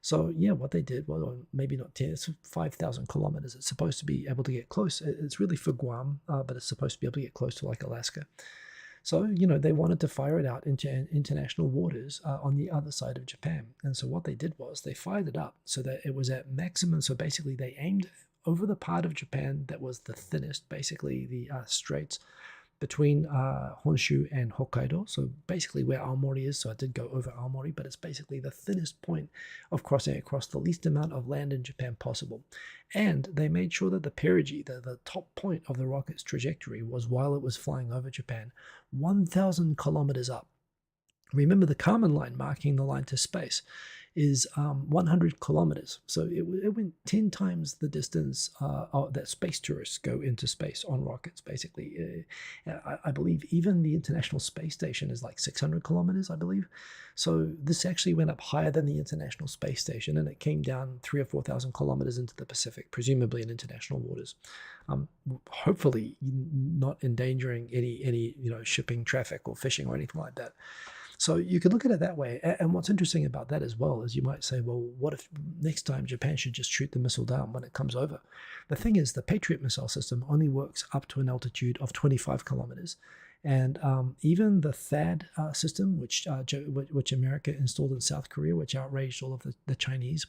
[SPEAKER 1] So yeah, what they did was, maybe not 10, it's 5,000 kilometers. It's supposed to be able to get close. It's really for Guam, but it's supposed to be able to get close to like Alaska. So, they wanted to fire it out into international waters on the other side of Japan. And so what they did was they fired it up so that it was at maximum. So basically they aimed over the part of Japan that was the thinnest, basically the straits between Honshu and Hokkaido. So basically where Aomori is. So I did go over Aomori, but it's basically the thinnest point of crossing across the least amount of land in Japan possible. And they made sure that the perigee, the top point of the rocket's trajectory, was while it was flying over Japan, 1,000 kilometers up. Remember, the Kármán line marking the line to space is 100 kilometers. So it went 10 times the distance that space tourists go into space on rockets, basically. I believe even the International Space Station is like 600 kilometers, I believe. So this actually went up higher than the International Space Station, and it came down 3,000 or 4,000 kilometers into the Pacific, presumably in international waters. Hopefully not endangering any shipping traffic or fishing or anything like that. So you could look at it that way. And what's interesting about that as well is you might say, well, what if next time Japan should just shoot the missile down when it comes over? The thing is, the Patriot missile system only works up to an altitude of 25 kilometers. And even the THAAD system, which America installed in South Korea, which outraged all of the Chinese,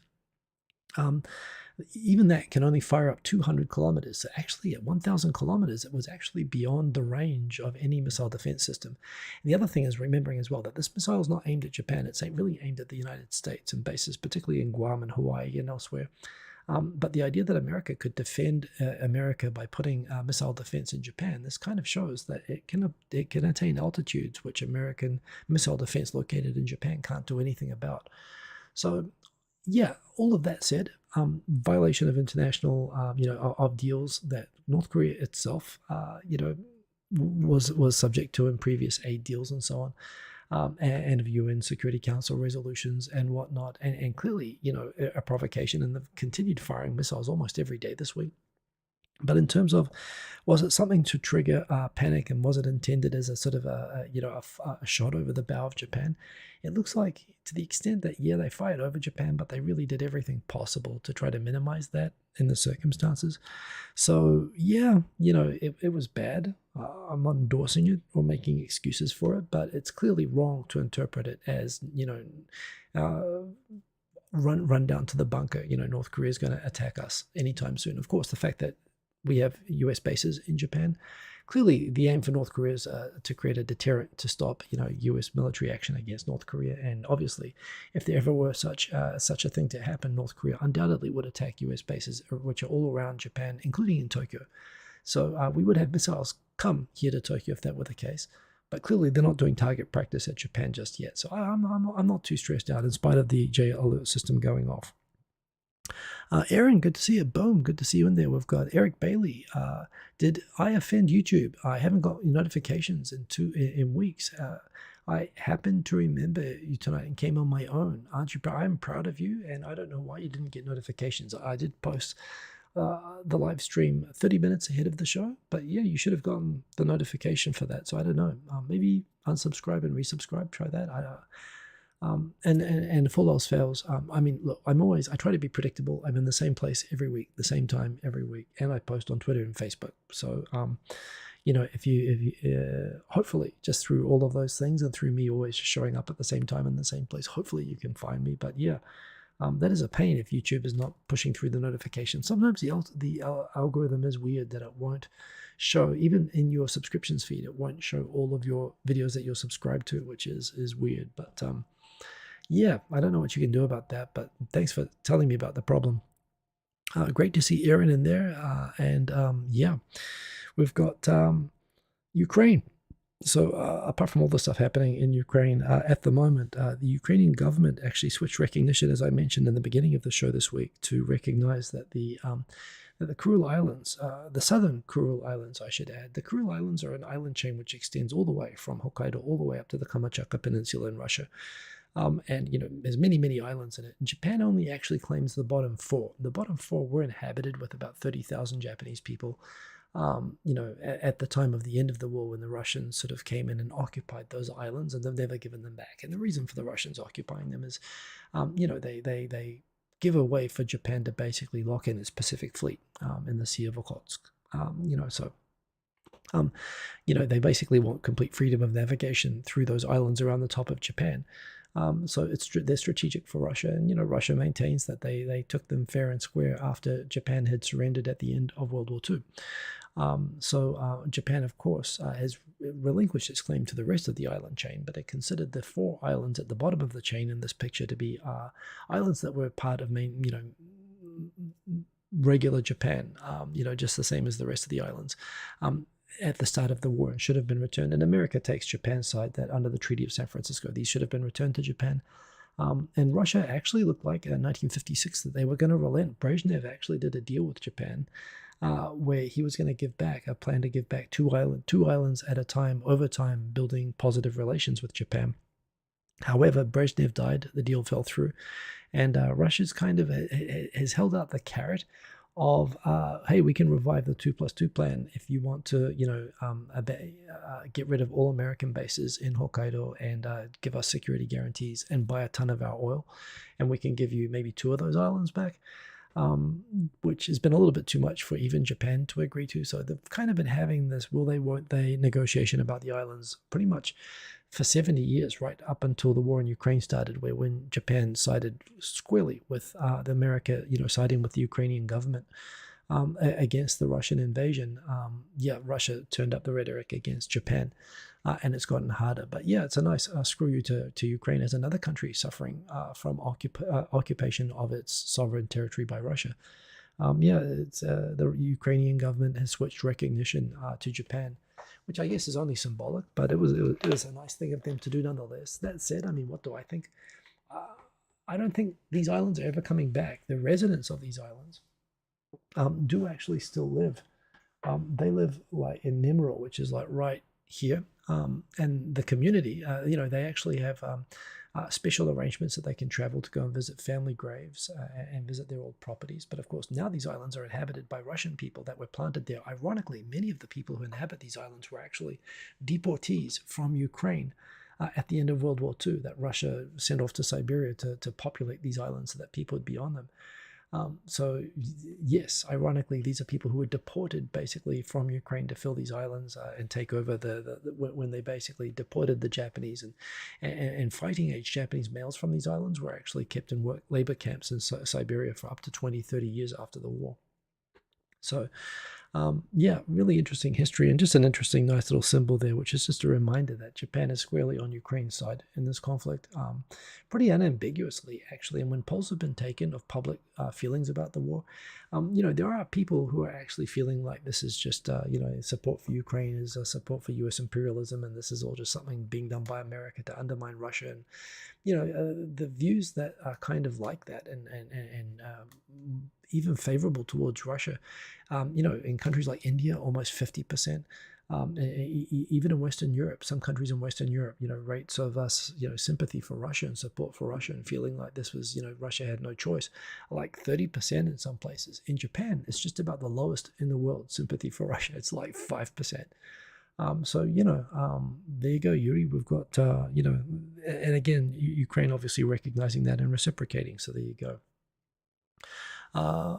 [SPEAKER 1] even that can only fire up 200 kilometers. So actually at 1,000 kilometers, it was actually beyond the range of any missile defense system. And the other thing is remembering as well that this missile is not aimed at Japan. It's really aimed at the United States and bases, particularly in Guam and Hawaii and elsewhere. But the idea that America could defend America by putting missile defense in Japan, this kind of shows that it can attain altitudes which American missile defense located in Japan can't do anything about. So yeah, all of that said, violation of international, of deals that North Korea itself, was subject to in previous aid deals and so on, and of UN Security Council resolutions and whatnot, and clearly, a provocation, and they've continued firing missiles almost every day this week. But in terms of, was it something to trigger panic, and was it intended as a sort of a shot over the bow of Japan? It looks like, to the extent that, yeah, they fired over Japan, but they really did everything possible to try to minimize that in the circumstances. So yeah, it was bad. I'm not endorsing it or making excuses for it, but it's clearly wrong to interpret it as, run down to the bunker. North Korea is going to attack us anytime soon. Of course, the fact that we have US bases in Japan. Clearly, the aim for North Korea is to create a deterrent to stop, U.S. military action against North Korea. And obviously, if there ever were such a thing to happen, North Korea undoubtedly would attack U.S. bases, which are all around Japan, including in Tokyo. So we would have missiles come here to Tokyo if that were the case. But clearly, they're not doing target practice at Japan just yet. So I'm not too stressed out in spite of the J alert system going off. Aaron, good to see you. Boom, good to see you in there. We've got Eric Bailey. Did I offend YouTube? I haven't got notifications in weeks. I happened to remember you tonight and came on my own. Aren't you? I'm proud of you, and I don't know why you didn't get notifications. I did post the live stream 30 minutes ahead of the show, but yeah, you should have gotten the notification for that. So I don't know. Maybe unsubscribe and resubscribe. Try that. And if all else fails, I mean, look, I try to be predictable. I'm in the same place every week, the same time every week, and I post on Twitter and Facebook. So, if you hopefully just through all of those things and through me always showing up at the same time in the same place, hopefully you can find me. But yeah, that is a pain if YouTube is not pushing through the notifications. Sometimes the algorithm is weird that it won't show, even in your subscriptions feed, it won't show all of your videos that you're subscribed to, which is weird. But yeah, I don't know what you can do about that, but thanks for telling me about the problem. Great to see Aaron in there. And yeah, we've got Ukraine. So apart from all the stuff happening in Ukraine at the moment, the Ukrainian government actually switched recognition, as I mentioned in the beginning of the show this week, to recognize that the Kuril Islands, the southern Kuril Islands, I should add, the Kuril Islands are an island chain which extends all the way from Hokkaido all the way up to the Kamchatka Peninsula in Russia. And there's many islands in it. And Japan only actually claims the bottom four. The bottom four were inhabited with about 30,000 Japanese people. At the time of the end of the war, when the Russians sort of came in and occupied those islands, and they've never given them back. And the reason for the Russians occupying them is, they give a way for Japan to basically lock in its Pacific Fleet in the Sea of Okhotsk. They basically want complete freedom of navigation through those islands around the top of Japan. So they're strategic for Russia, and Russia maintains that they took them fair and square after Japan had surrendered at the end of World War II. So Japan, of course, has relinquished its claim to the rest of the island chain, but it considered the 4 islands at the bottom of the chain in this picture to be islands that were part of regular Japan, just the same as the rest of the islands. At the start of the war and should have been returned. And America takes Japan's side that under the Treaty of San Francisco, these should have been returned to Japan. And Russia actually looked like in 1956 that they were going to relent. Brezhnev actually did a deal with Japan where he was going to plan to give back two islands at a time, over time, building positive relations with Japan. However, Brezhnev died, the deal fell through, and Russia's kind of has held out the carrot of, hey, we can revive the 2+2 plan if you want to, get rid of all American bases in Hokkaido and give us security guarantees and buy a ton of our oil, and we can give you maybe 2 of those islands back, which has been a little bit too much for even Japan to agree to. So they've kind of been having this will they, won't they negotiation about the islands pretty much for 70 years, right up until the war in Ukraine started, where when Japan sided squarely with America, siding with the Ukrainian government against the Russian invasion. Russia turned up the rhetoric against Japan, and it's gotten harder. But yeah, it's a nice screw you to Ukraine as another country suffering from occupation of its sovereign territory by Russia. It's the Ukrainian government has switched recognition to Japan, which I guess is only symbolic, but it was a nice thing of them to do nonetheless. That said, I mean, what do I think? I don't think these islands are ever coming back. The residents of these islands do actually still live. They live like in Nimrod, which is like right here, and the community, they actually have special arrangements that they can travel to go and visit family graves and visit their old properties. But of course, now these islands are inhabited by Russian people that were planted there. Ironically, many of the people who inhabit these islands were actually deportees from Ukraine at the end of World War II that Russia sent off to Siberia to populate these islands so that people would be on them. So yes, ironically, these are people who were deported basically from Ukraine to fill these islands and take over when they basically deported the Japanese and fighting age Japanese males from these islands were actually kept in labor camps in Siberia for up to 20, 30 years after the war. So Yeah, really interesting history and just an interesting, nice little symbol there, which is just a reminder that Japan is squarely on Ukraine's side in this conflict, pretty unambiguously, actually. And when polls have been taken of public feelings about the war, there are people who are actually feeling like this is just, support for Ukraine is a support for U.S. imperialism, and this is all just something being done by America to undermine Russia. And the views that are kind of like that and even favorable towards Russia, in countries like India, almost 50%. Even in Western Europe, some countries in Western Europe, rates of us, sympathy for Russia and support for Russia and feeling like this was, Russia had no choice, like 30% in some places. In Japan, it's just about the lowest in the world, sympathy for Russia. It's like 5%. There you go, Yuri. We've got, and again, Ukraine obviously recognizing that and reciprocating. So there you go. Uh,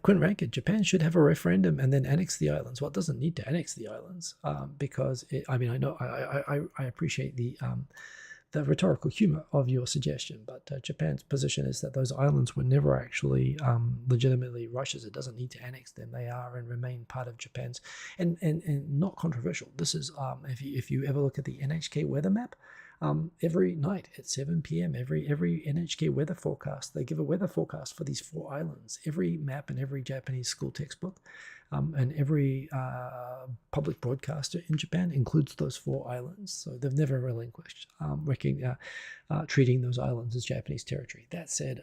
[SPEAKER 1] Quinn Rankin, Japan should have a referendum and then annex the islands. Well, it doesn't need to annex the islands because I know I appreciate the rhetorical humor of your suggestion, but Japan's position is that those islands were never actually legitimately Russia's. It doesn't need to annex them; they are and remain part of Japan's, and not controversial. This is if you ever look at the NHK weather map. Every night at 7 p.m., every NHK weather forecast, they give a weather forecast for these 4 islands. Every map in every Japanese school textbook and every public broadcaster in Japan includes those 4 islands. So they've never relinquished treating those islands as Japanese territory. That said,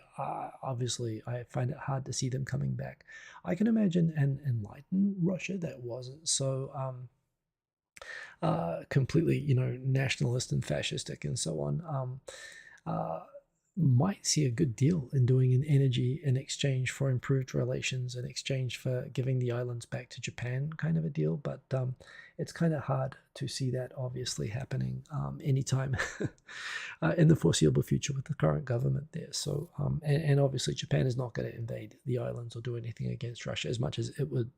[SPEAKER 1] obviously, I find it hard to see them coming back. I can imagine an enlightened Russia that wasn't so completely, nationalist and fascistic and so on, might see a good deal in doing an energy in exchange for improved relations, in exchange for giving the islands back to Japan, kind of a deal. But it's kind of hard to see that obviously happening anytime in the foreseeable future with the current government there. So, and obviously Japan is not going to invade the islands or do anything against Russia as much as it would.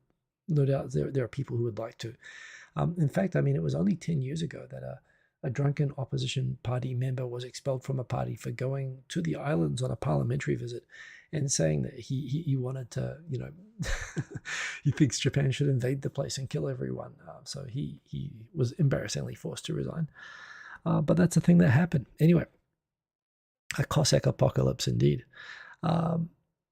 [SPEAKER 1] No doubt there are people who would like to. In fact, I mean, it was only 10 years ago that a drunken opposition party member was expelled from a party for going to the islands on a parliamentary visit and saying that he wanted to, he thinks Japan should invade the place and kill everyone. So he was embarrassingly forced to resign. But that's a thing that happened. Anyway, a Cossack apocalypse indeed.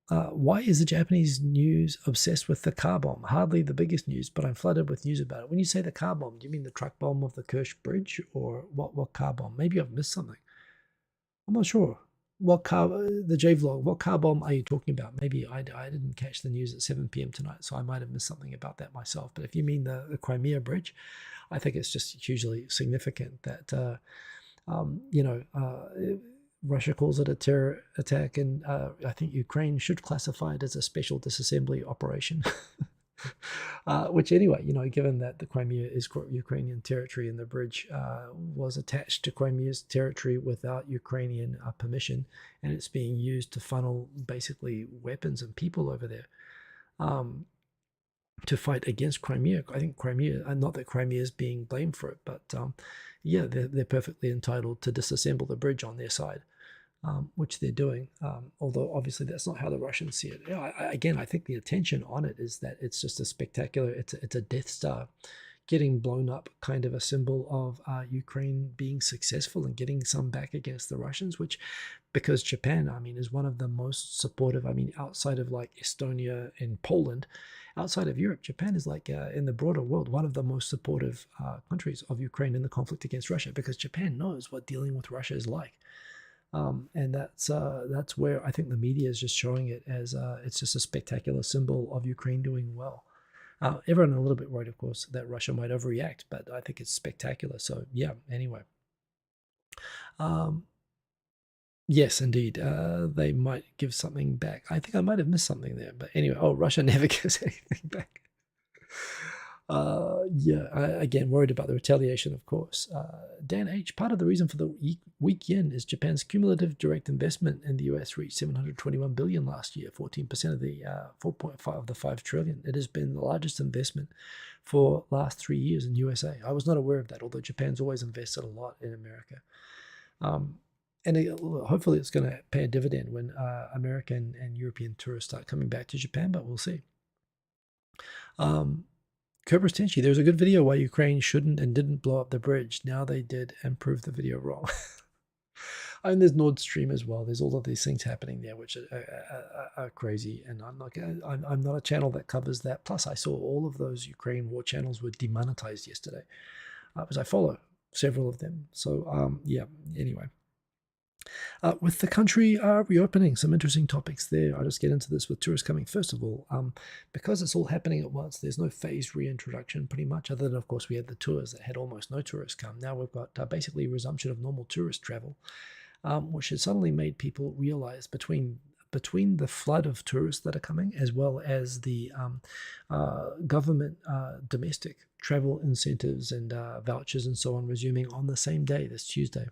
[SPEAKER 1] Why is the Japanese news obsessed with the car bomb? Hardly the biggest news, but I'm flooded with news about it. When you say the car bomb, do you mean the truck bomb of the Kerch Bridge, or what car bomb? Maybe I've missed something. I'm not sure. The J-Vlog, what car bomb are you talking about? Maybe I didn't catch the news at 7 p.m. tonight, so I might have missed something about that myself. But if you mean the Crimea Bridge, I think it's just hugely significant that, Russia calls it a terror attack, and I think Ukraine should classify it as a special disassembly operation. Which anyway, given that the Crimea is Ukrainian territory and the bridge was attached to Crimea's territory without Ukrainian permission, and it's being used to funnel basically weapons and people over there to fight against Crimea. I think Crimea, not that Crimea is being blamed for it, but they're perfectly entitled to disassemble the bridge on their side. Which they're doing, although obviously that's not how the Russians see it. I think the attention on it is that it's just a spectacular, it's a Death Star getting blown up, kind of a symbol of Ukraine being successful and getting some back against the Russians, which, because Japan, I mean, is one of the most supportive, I mean, outside of like Estonia and Poland, outside of Europe, Japan is like in the broader world, one of the most supportive countries of Ukraine in the conflict against Russia, because Japan knows what dealing with Russia is like. And that's where I think the media is just showing it as it's just a spectacular symbol of Ukraine doing well. Everyone a little bit worried, of course, that Russia might overreact, but I think it's spectacular. So yeah, anyway. Yes, indeed. They might give something back. I think I might have missed something there, but anyway. Oh, Russia never gives anything back. Again, worried about the retaliation, of course. Dan H., part of the reason for the weak yen is Japan's cumulative direct investment in the US reached $721 billion last year, 14% of the 4.5 of the 5 trillion. It has been the largest investment for last 3 years in USA. I was not aware of that, although Japan's always invested a lot in America. Hopefully it's going to pay a dividend when American and European tourists start coming back to Japan, but we'll see. Um, Cobras Tenchi, there was a good video why Ukraine shouldn't and didn't blow up the bridge. Now they did and proved the video wrong. And there's Nord Stream as well. There's all of these things happening there, which are crazy. And I'm not a channel that covers that. Plus, I saw all of those Ukraine war channels were demonetized yesterday, because I follow several of them. So yeah. Anyway, with the country reopening, some interesting topics there. I'll just get into this with tourists coming. First of all, because it's all happening at once, there's no phased reintroduction pretty much, other than, of course, we had the tours that had almost no tourists come. Now we've got basically resumption of normal tourist travel, which has suddenly made people realize between the flood of tourists that are coming, as well as the government domestic travel incentives and vouchers and so on resuming on the same day, this Tuesday.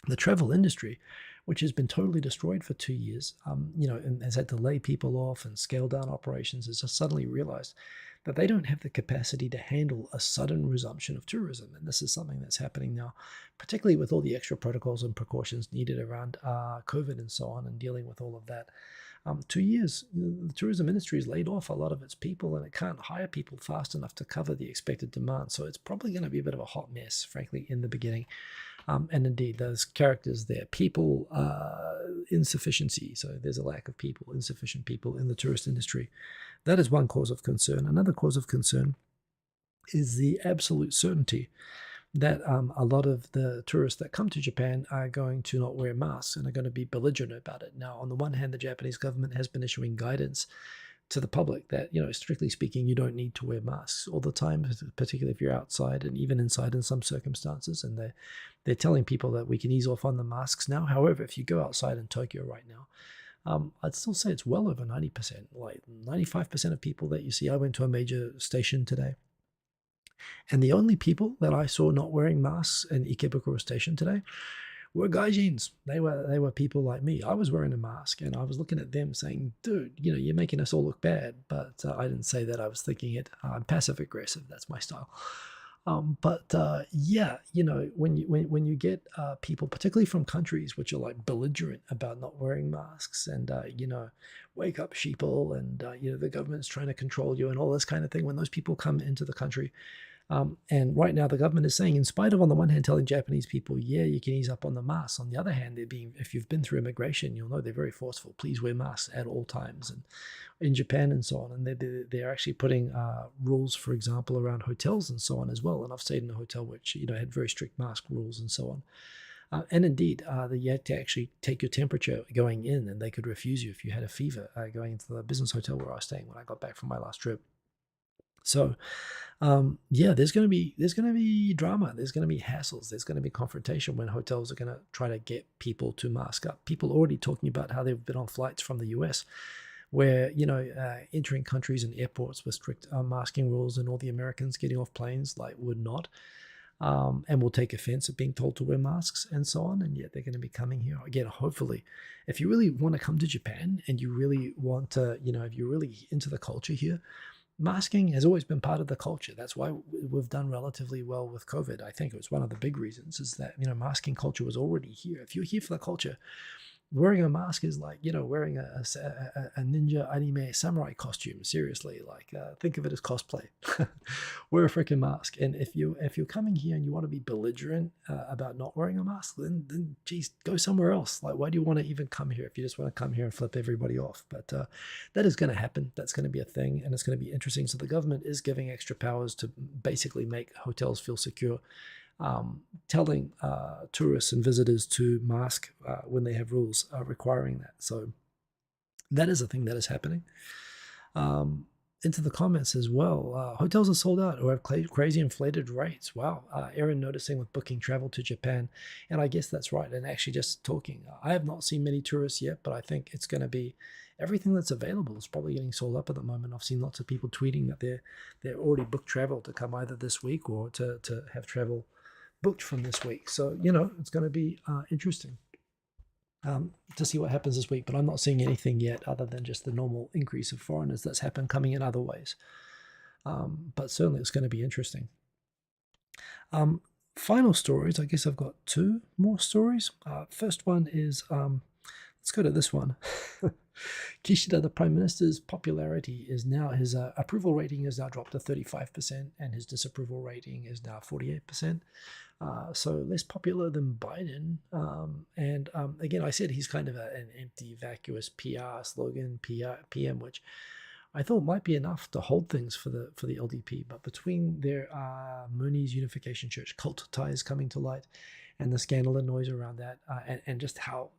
[SPEAKER 1] The travel industry, which has been totally destroyed for 2 years, and has had to lay people off and scale down operations, has just suddenly realized that they don't have the capacity to handle a sudden resumption of tourism. And this is something that's happening now, particularly with all the extra protocols and precautions needed around COVID and so on, and dealing with all of that. 2 years, the tourism industry has laid off a lot of its people, and it can't hire people fast enough to cover the expected demand. So it's probably going to be a bit of a hot mess, frankly, in the beginning. And indeed, those characters there, people insufficiency. So there's a lack of people, insufficient people in the tourist industry. That is one cause of concern. Another cause of concern is the absolute certainty that a lot of the tourists that come to Japan are going to not wear masks and are going to be belligerent about it. Now, on the one hand, the Japanese government has been issuing guidance to the public that, strictly speaking, you don't need to wear masks all the time, particularly if you're outside and even inside in some circumstances. And they're telling people that we can ease off on the masks now. However, if you go outside in Tokyo right now, I'd still say it's well over 90%, like 95% of people that you see. I went to a major station today, and the only people that I saw not wearing masks in Ikebukuro station today were gaijins. They were people like me. I was wearing a mask, and I was looking at them saying, dude, you're making us all look bad. But I didn't say that. I was thinking it. I'm passive aggressive. That's my style. Yeah, when you get people, particularly from countries which are like belligerent about not wearing masks and, wake up sheeple, and, the government's trying to control you and all this kind of thing, when those people come into the country, and right now the government is saying, in spite of, on the one hand, telling Japanese people, yeah, you can ease up on the masks, on the other hand, if you've been through immigration, you'll know they're very forceful. Please wear masks at all times, and in Japan and so on. And they're actually putting rules, for example, around hotels and so on as well. And I've stayed in a hotel which, had very strict mask rules and so on. And indeed, you had to actually take your temperature going in, and they could refuse you if you had a fever going into the business hotel where I was staying when I got back from my last trip. So, yeah, there's going to be drama. There's going to be hassles. There's going to be confrontation when hotels are going to try to get people to mask up. People already talking about how they've been on flights from the US, where entering countries and airports with strict masking rules, and all the Americans getting off planes like would not, and will take offense at being told to wear masks and so on. And yet they're going to be coming here again. Hopefully, if you really want to come to Japan and you really want to, if you're really into the culture here, masking has always been part of the culture. That's why we've done relatively well with COVID. I think it was one of the big reasons, is that, masking culture was already here. If you're here for the culture, wearing a mask is like, wearing a ninja anime samurai costume. Seriously, like, think of it as cosplay. Wear a freaking mask. And if you're coming here and you want to be belligerent about not wearing a mask, then geez, go somewhere else. Like, why do you want to even come here if you just want to come here and flip everybody off? But that is going to happen. That's going to be a thing, and it's going to be interesting. So the government is giving extra powers to basically make hotels feel secure, telling tourists and visitors to mask when they have rules requiring that. So that is a thing that is happening. Into the comments as well. Hotels are sold out or have crazy inflated rates. Wow. Erin noticing with booking travel to Japan. And I guess that's right. And actually just talking, I have not seen many tourists yet, but I think it's going to be everything that's available is probably getting sold up at the moment. I've seen lots of people tweeting that they're already booked travel to come either this week or to have travel booked from this week. So, it's going to be interesting to see what happens this week. But I'm not seeing anything yet other than just the normal increase of foreigners that's happened coming in other ways. But certainly it's going to be interesting. Final stories. I guess I've got two more stories. First one is, let's Let's go to this one. Kishida, the Prime Minister's popularity is now, his approval rating has now dropped to 35%, and his disapproval rating is now 48%. So less popular than Biden. Again, I said he's kind of an empty, vacuous PR slogan, PM, which I thought might be enough to hold things for the LDP. But between their Mooney's Unification Church cult ties coming to light, and the scandal and noise around that, and just how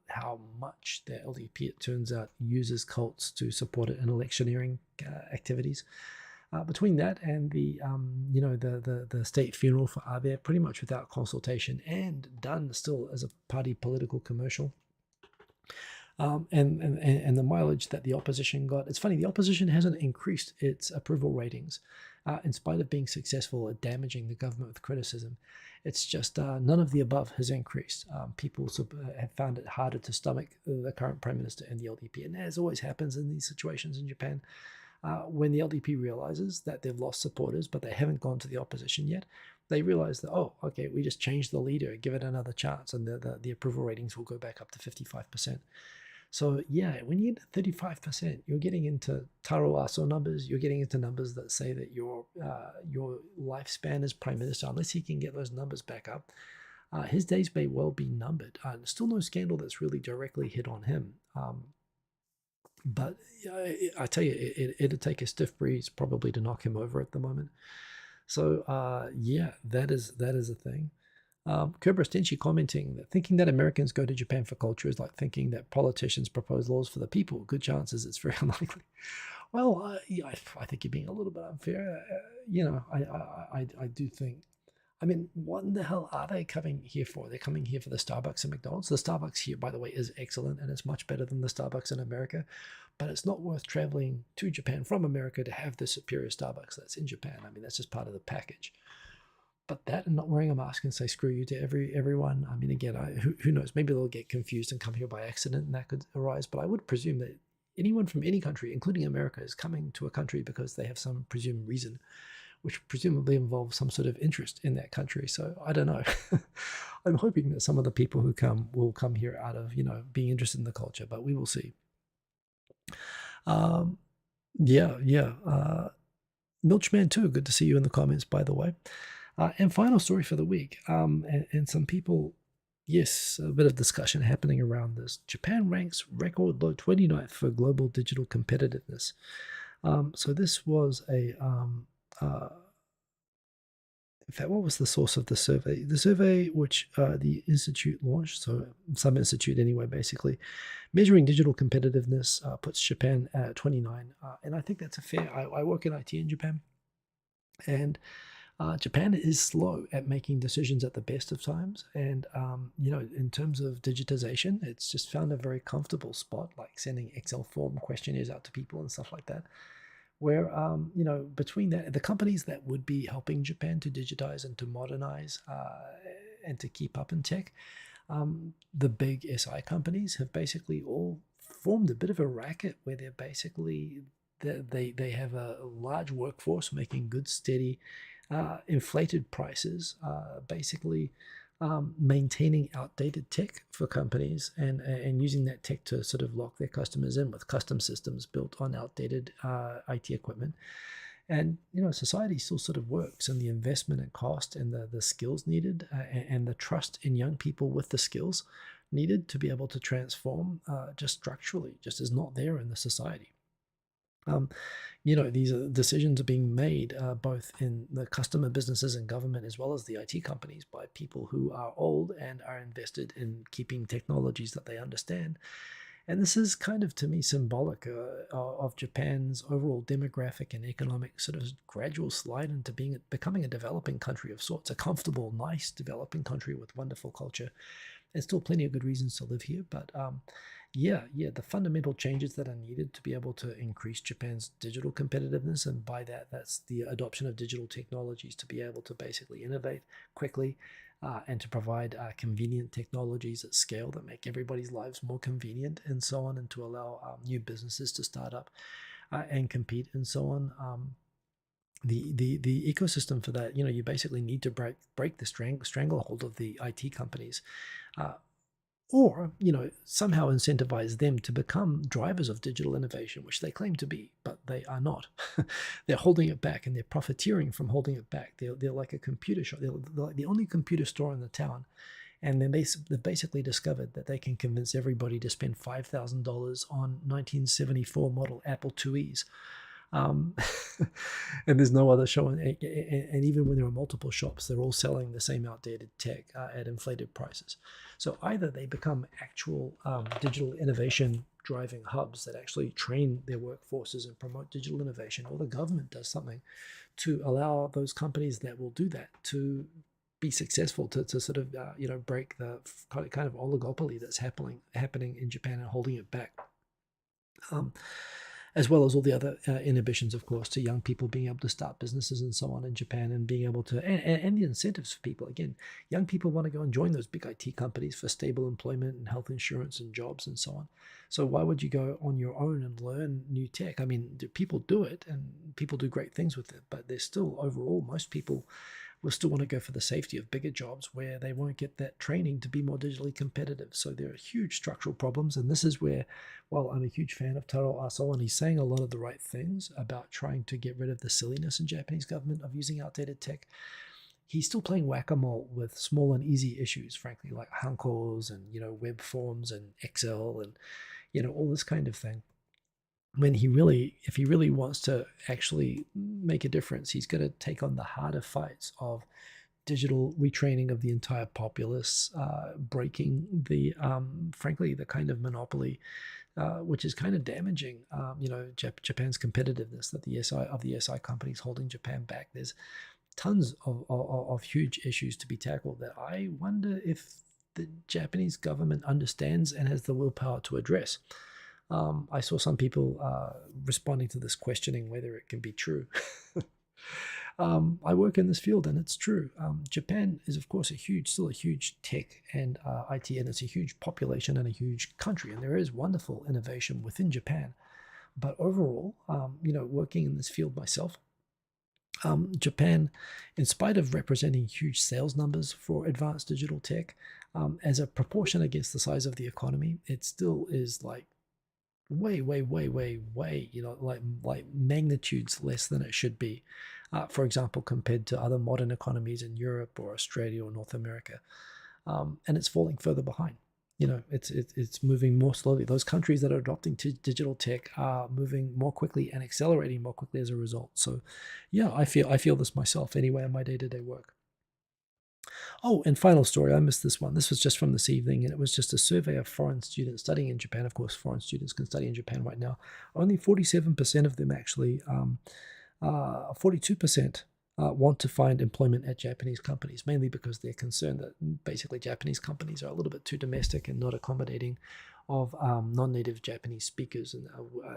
[SPEAKER 1] much the LDP, it turns out, uses cults to support it in electioneering activities. Between that and the the state funeral for Abe, pretty much without consultation and done still as a party political commercial. And the mileage that the opposition got. It's funny, the opposition hasn't increased its approval ratings in spite of being successful at damaging the government with criticism. It's just none of the above has increased. People have found it harder to stomach the current Prime Minister and the LDP. And as always happens in these situations in Japan, when the LDP realizes that they've lost supporters, but they haven't gone to the opposition yet, they realize that, oh, okay, we just changed the leader, give it another chance, and the approval ratings will go back up to 55%. So yeah, when you get to 35%, you're getting into Taro Aso numbers. You're getting into numbers that say that your lifespan as Prime Minister, unless he can get those numbers back up, his days may well be numbered. Still no scandal that's really directly hit on him. But I tell you, it'd take a stiff breeze probably to knock him over at the moment. So yeah, that is a thing. Cobra Stenchi commenting that thinking that Americans go to Japan for culture is like thinking that politicians propose laws for the people. Good chances it's very unlikely. Well, yeah, I think you're being a little bit unfair. I do think. I mean, what the hell are they coming here for? They're coming here for the Starbucks and McDonald's. The Starbucks here, by the way, is excellent, and it's much better than the Starbucks in America. But it's not worth traveling to Japan from America to have the superior Starbucks that's in Japan. I mean, that's just part of the package. But that and not wearing a mask and say screw you to everyone. I mean, again, who knows? Maybe they'll get confused and come here by accident, and that could arise. But I would presume that anyone from any country, including America, is coming to a country because they have some presumed reason, which presumably involves some sort of interest in that country. So I don't know. I'm hoping that some of the people who come will come here out of being interested in the culture, but we will see. Yeah. Milchman too. Good to see you in the comments, by the way. And final story for the week, and some people, yes, a bit of discussion happening around this. Japan ranks record low 29th for global digital competitiveness. So this was in fact, what was the source of the survey? The survey which the institute launched, so some institute anyway, basically, measuring digital competitiveness puts Japan at 29. And I think that's a fair, I work in IT in Japan, and Japan is slow at making decisions at the best of times. And, in terms of digitization, it's just found a very comfortable spot, like sending Excel form questionnaires out to people and stuff like that, where, between that, the companies that would be helping Japan to digitize and to modernize and to keep up in tech, the big SI companies have basically all formed a bit of a racket where they're basically, they have a large workforce making good, steady, inflated prices, basically maintaining outdated tech for companies and using that tech to sort of lock their customers in with custom systems built on outdated IT equipment. And society still sort of works, and the investment and cost and the skills needed and the trust in young people with the skills needed to be able to transform just structurally just is not there in the society. These decisions are being made both in the customer businesses and government, as well as the IT companies, by people who are old and are invested in keeping technologies that they understand. And this is kind of, to me, symbolic of Japan's overall demographic and economic sort of gradual slide into becoming a developing country of sorts, a comfortable, nice developing country with wonderful culture. And still plenty of good reasons to live here, but the fundamental changes that are needed to be able to increase Japan's digital competitiveness, and by that, that's the adoption of digital technologies to be able to basically innovate quickly and to provide convenient technologies at scale that make everybody's lives more convenient and so on, and to allow new businesses to start up and compete and so on. The ecosystem for that, you basically need to break the stranglehold of the IT companies. or somehow incentivize them to become drivers of digital innovation, which they claim to be, but they are not. They're holding it back, and they're profiteering from holding it back. They're like a computer shop. They're like the only computer store in the town, and then they've basically discovered that they can convince everybody to spend $5,000 on 1974 model Apple IIes. Um, and there's no other show, and even when there are multiple shops, they're all selling the same outdated tech at inflated prices. So either they become actual digital innovation driving hubs that actually train their workforces and promote digital innovation, or the government does something to allow those companies that will do that to be successful, to sort of break the kind of oligopoly that's happening in Japan and holding it back. As well as all the other inhibitions, of course, to young people being able to start businesses and so on in Japan, and being able to, and the incentives for people. Again, young people want to go and join those big IT companies for stable employment and health insurance and jobs and so on. So why would you go on your own and learn new tech? I mean, people do it, and people do great things with it, but there's still, overall, most people will still want to go for the safety of bigger jobs where they won't get that training to be more digitally competitive. So there are huge structural problems, and this is where, while I'm a huge fan of Taro Aso, and he's saying a lot of the right things about trying to get rid of the silliness in Japanese government of using outdated tech, he's still playing whack-a-mole with small and easy issues, frankly, like hankos and web forms and Excel and all this kind of thing. When if he really wants to actually make a difference, he's got to take on the harder fights of digital retraining of the entire populace, breaking frankly, the kind of monopoly, which is kind of damaging, Japan's competitiveness, that the SI companies holding Japan back. There's tons of huge issues to be tackled that I wonder if the Japanese government understands and has the willpower to address. I saw some people responding to this, questioning whether it can be true. I work in this field, and it's true. Japan is, of course, still a huge tech and IT, and it's a huge population and a huge country, and there is wonderful innovation within Japan. But overall, working in this field myself, Japan, in spite of representing huge sales numbers for advanced digital tech, as a proportion against the size of the economy, it still is like way, like magnitudes less than it should be. For example, compared to other modern economies in Europe or Australia or North America, and it's falling further behind. It's moving more slowly. Those countries that are adopting digital tech are moving more quickly and accelerating more quickly as a result. So, yeah, I feel this myself anyway in my day-to-day work. Oh, and final story, I missed this one. This was just from this evening, and it was just a survey of foreign students studying in Japan. Of course, foreign students can study in Japan right now. Only 47% of them actually, 42% want to find employment at Japanese companies, mainly because they're concerned that basically Japanese companies are a little bit too domestic and not accommodating of non-native Japanese speakers, and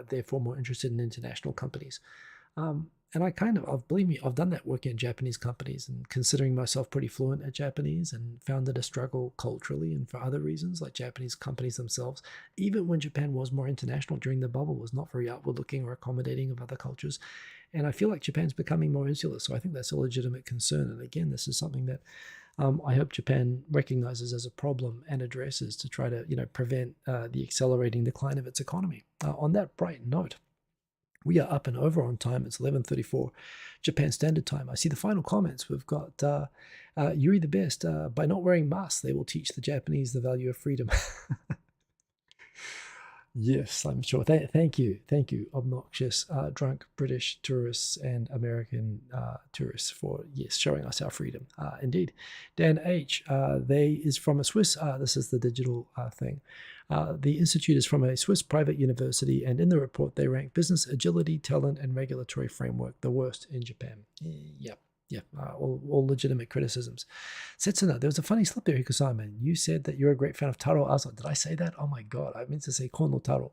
[SPEAKER 1] therefore more interested in international companies. And believe me, I've done that working at Japanese companies and considering myself pretty fluent at Japanese, and found it a struggle culturally and for other reasons, like Japanese companies themselves, even when Japan was more international during the bubble, was not very outward looking or accommodating of other cultures. And I feel like Japan's becoming more insular. So I think that's a legitimate concern. And again, this is something that I hope Japan recognizes as a problem and addresses to try to, prevent the accelerating decline of its economy. On that bright note, we are up and over on time. It's 11:34 Japan Standard Time. I see the final comments. We've got Yuri the Best. By not wearing masks, they will teach the Japanese the value of freedom. Yes, I'm sure. Thank you, obnoxious, drunk British tourists and American tourists, for showing us our freedom. Indeed, Dan H. They is from a Swiss. This is the digital thing. The institute is from a Swiss private university, and in the report they rank business agility, talent, and regulatory framework the worst in Japan. Yeah, all legitimate criticisms. Setsuna, there was a funny slip there, Hiko-sama. You said that you're a great fan of Taro Aso. Did I say that? Oh my god, I meant to say Kono Taro.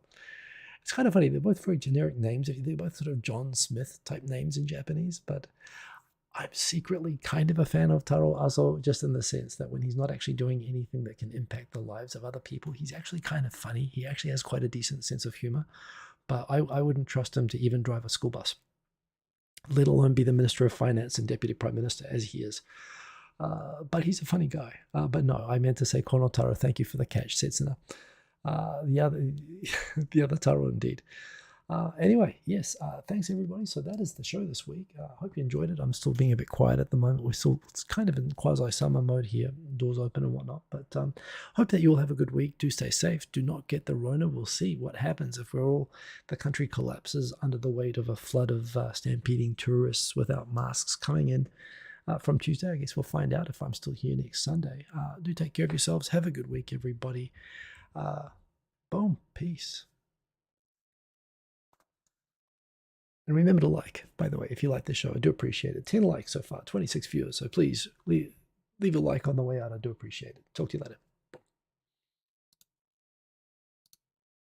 [SPEAKER 1] It's kind of funny. They're both very generic names. They're both sort of John Smith type names in Japanese, but I'm secretly kind of a fan of Taro Aso, just in the sense that when he's not actually doing anything that can impact the lives of other people, he's actually kind of funny. He actually has quite a decent sense of humor, but I wouldn't trust him to even drive a school bus, let alone be the Minister of Finance and Deputy Prime Minister as he is. But he's a funny guy. But no, I meant to say Kono Taro. Thank you for the catch, Setsuna. The other, the other Taro indeed. Anyway, yes, thanks everybody. So that is the show this week. I hope you enjoyed it. I'm still being a bit quiet at the moment. We're still, it's kind of in quasi-summer mode here, doors open and whatnot. But hope that you all have a good week. Do stay safe. Do not get the Rona. We'll see what happens if the country collapses under the weight of a flood of stampeding tourists without masks coming in from Tuesday. I guess we'll find out if I'm still here next Sunday. Do take care of yourselves. Have a good week, everybody. Boom. Peace. And remember to like, by the way, if you like the show. I do appreciate it. 10 likes so far, 26 viewers. So please leave a like on the way out. I do appreciate it. Talk to you later.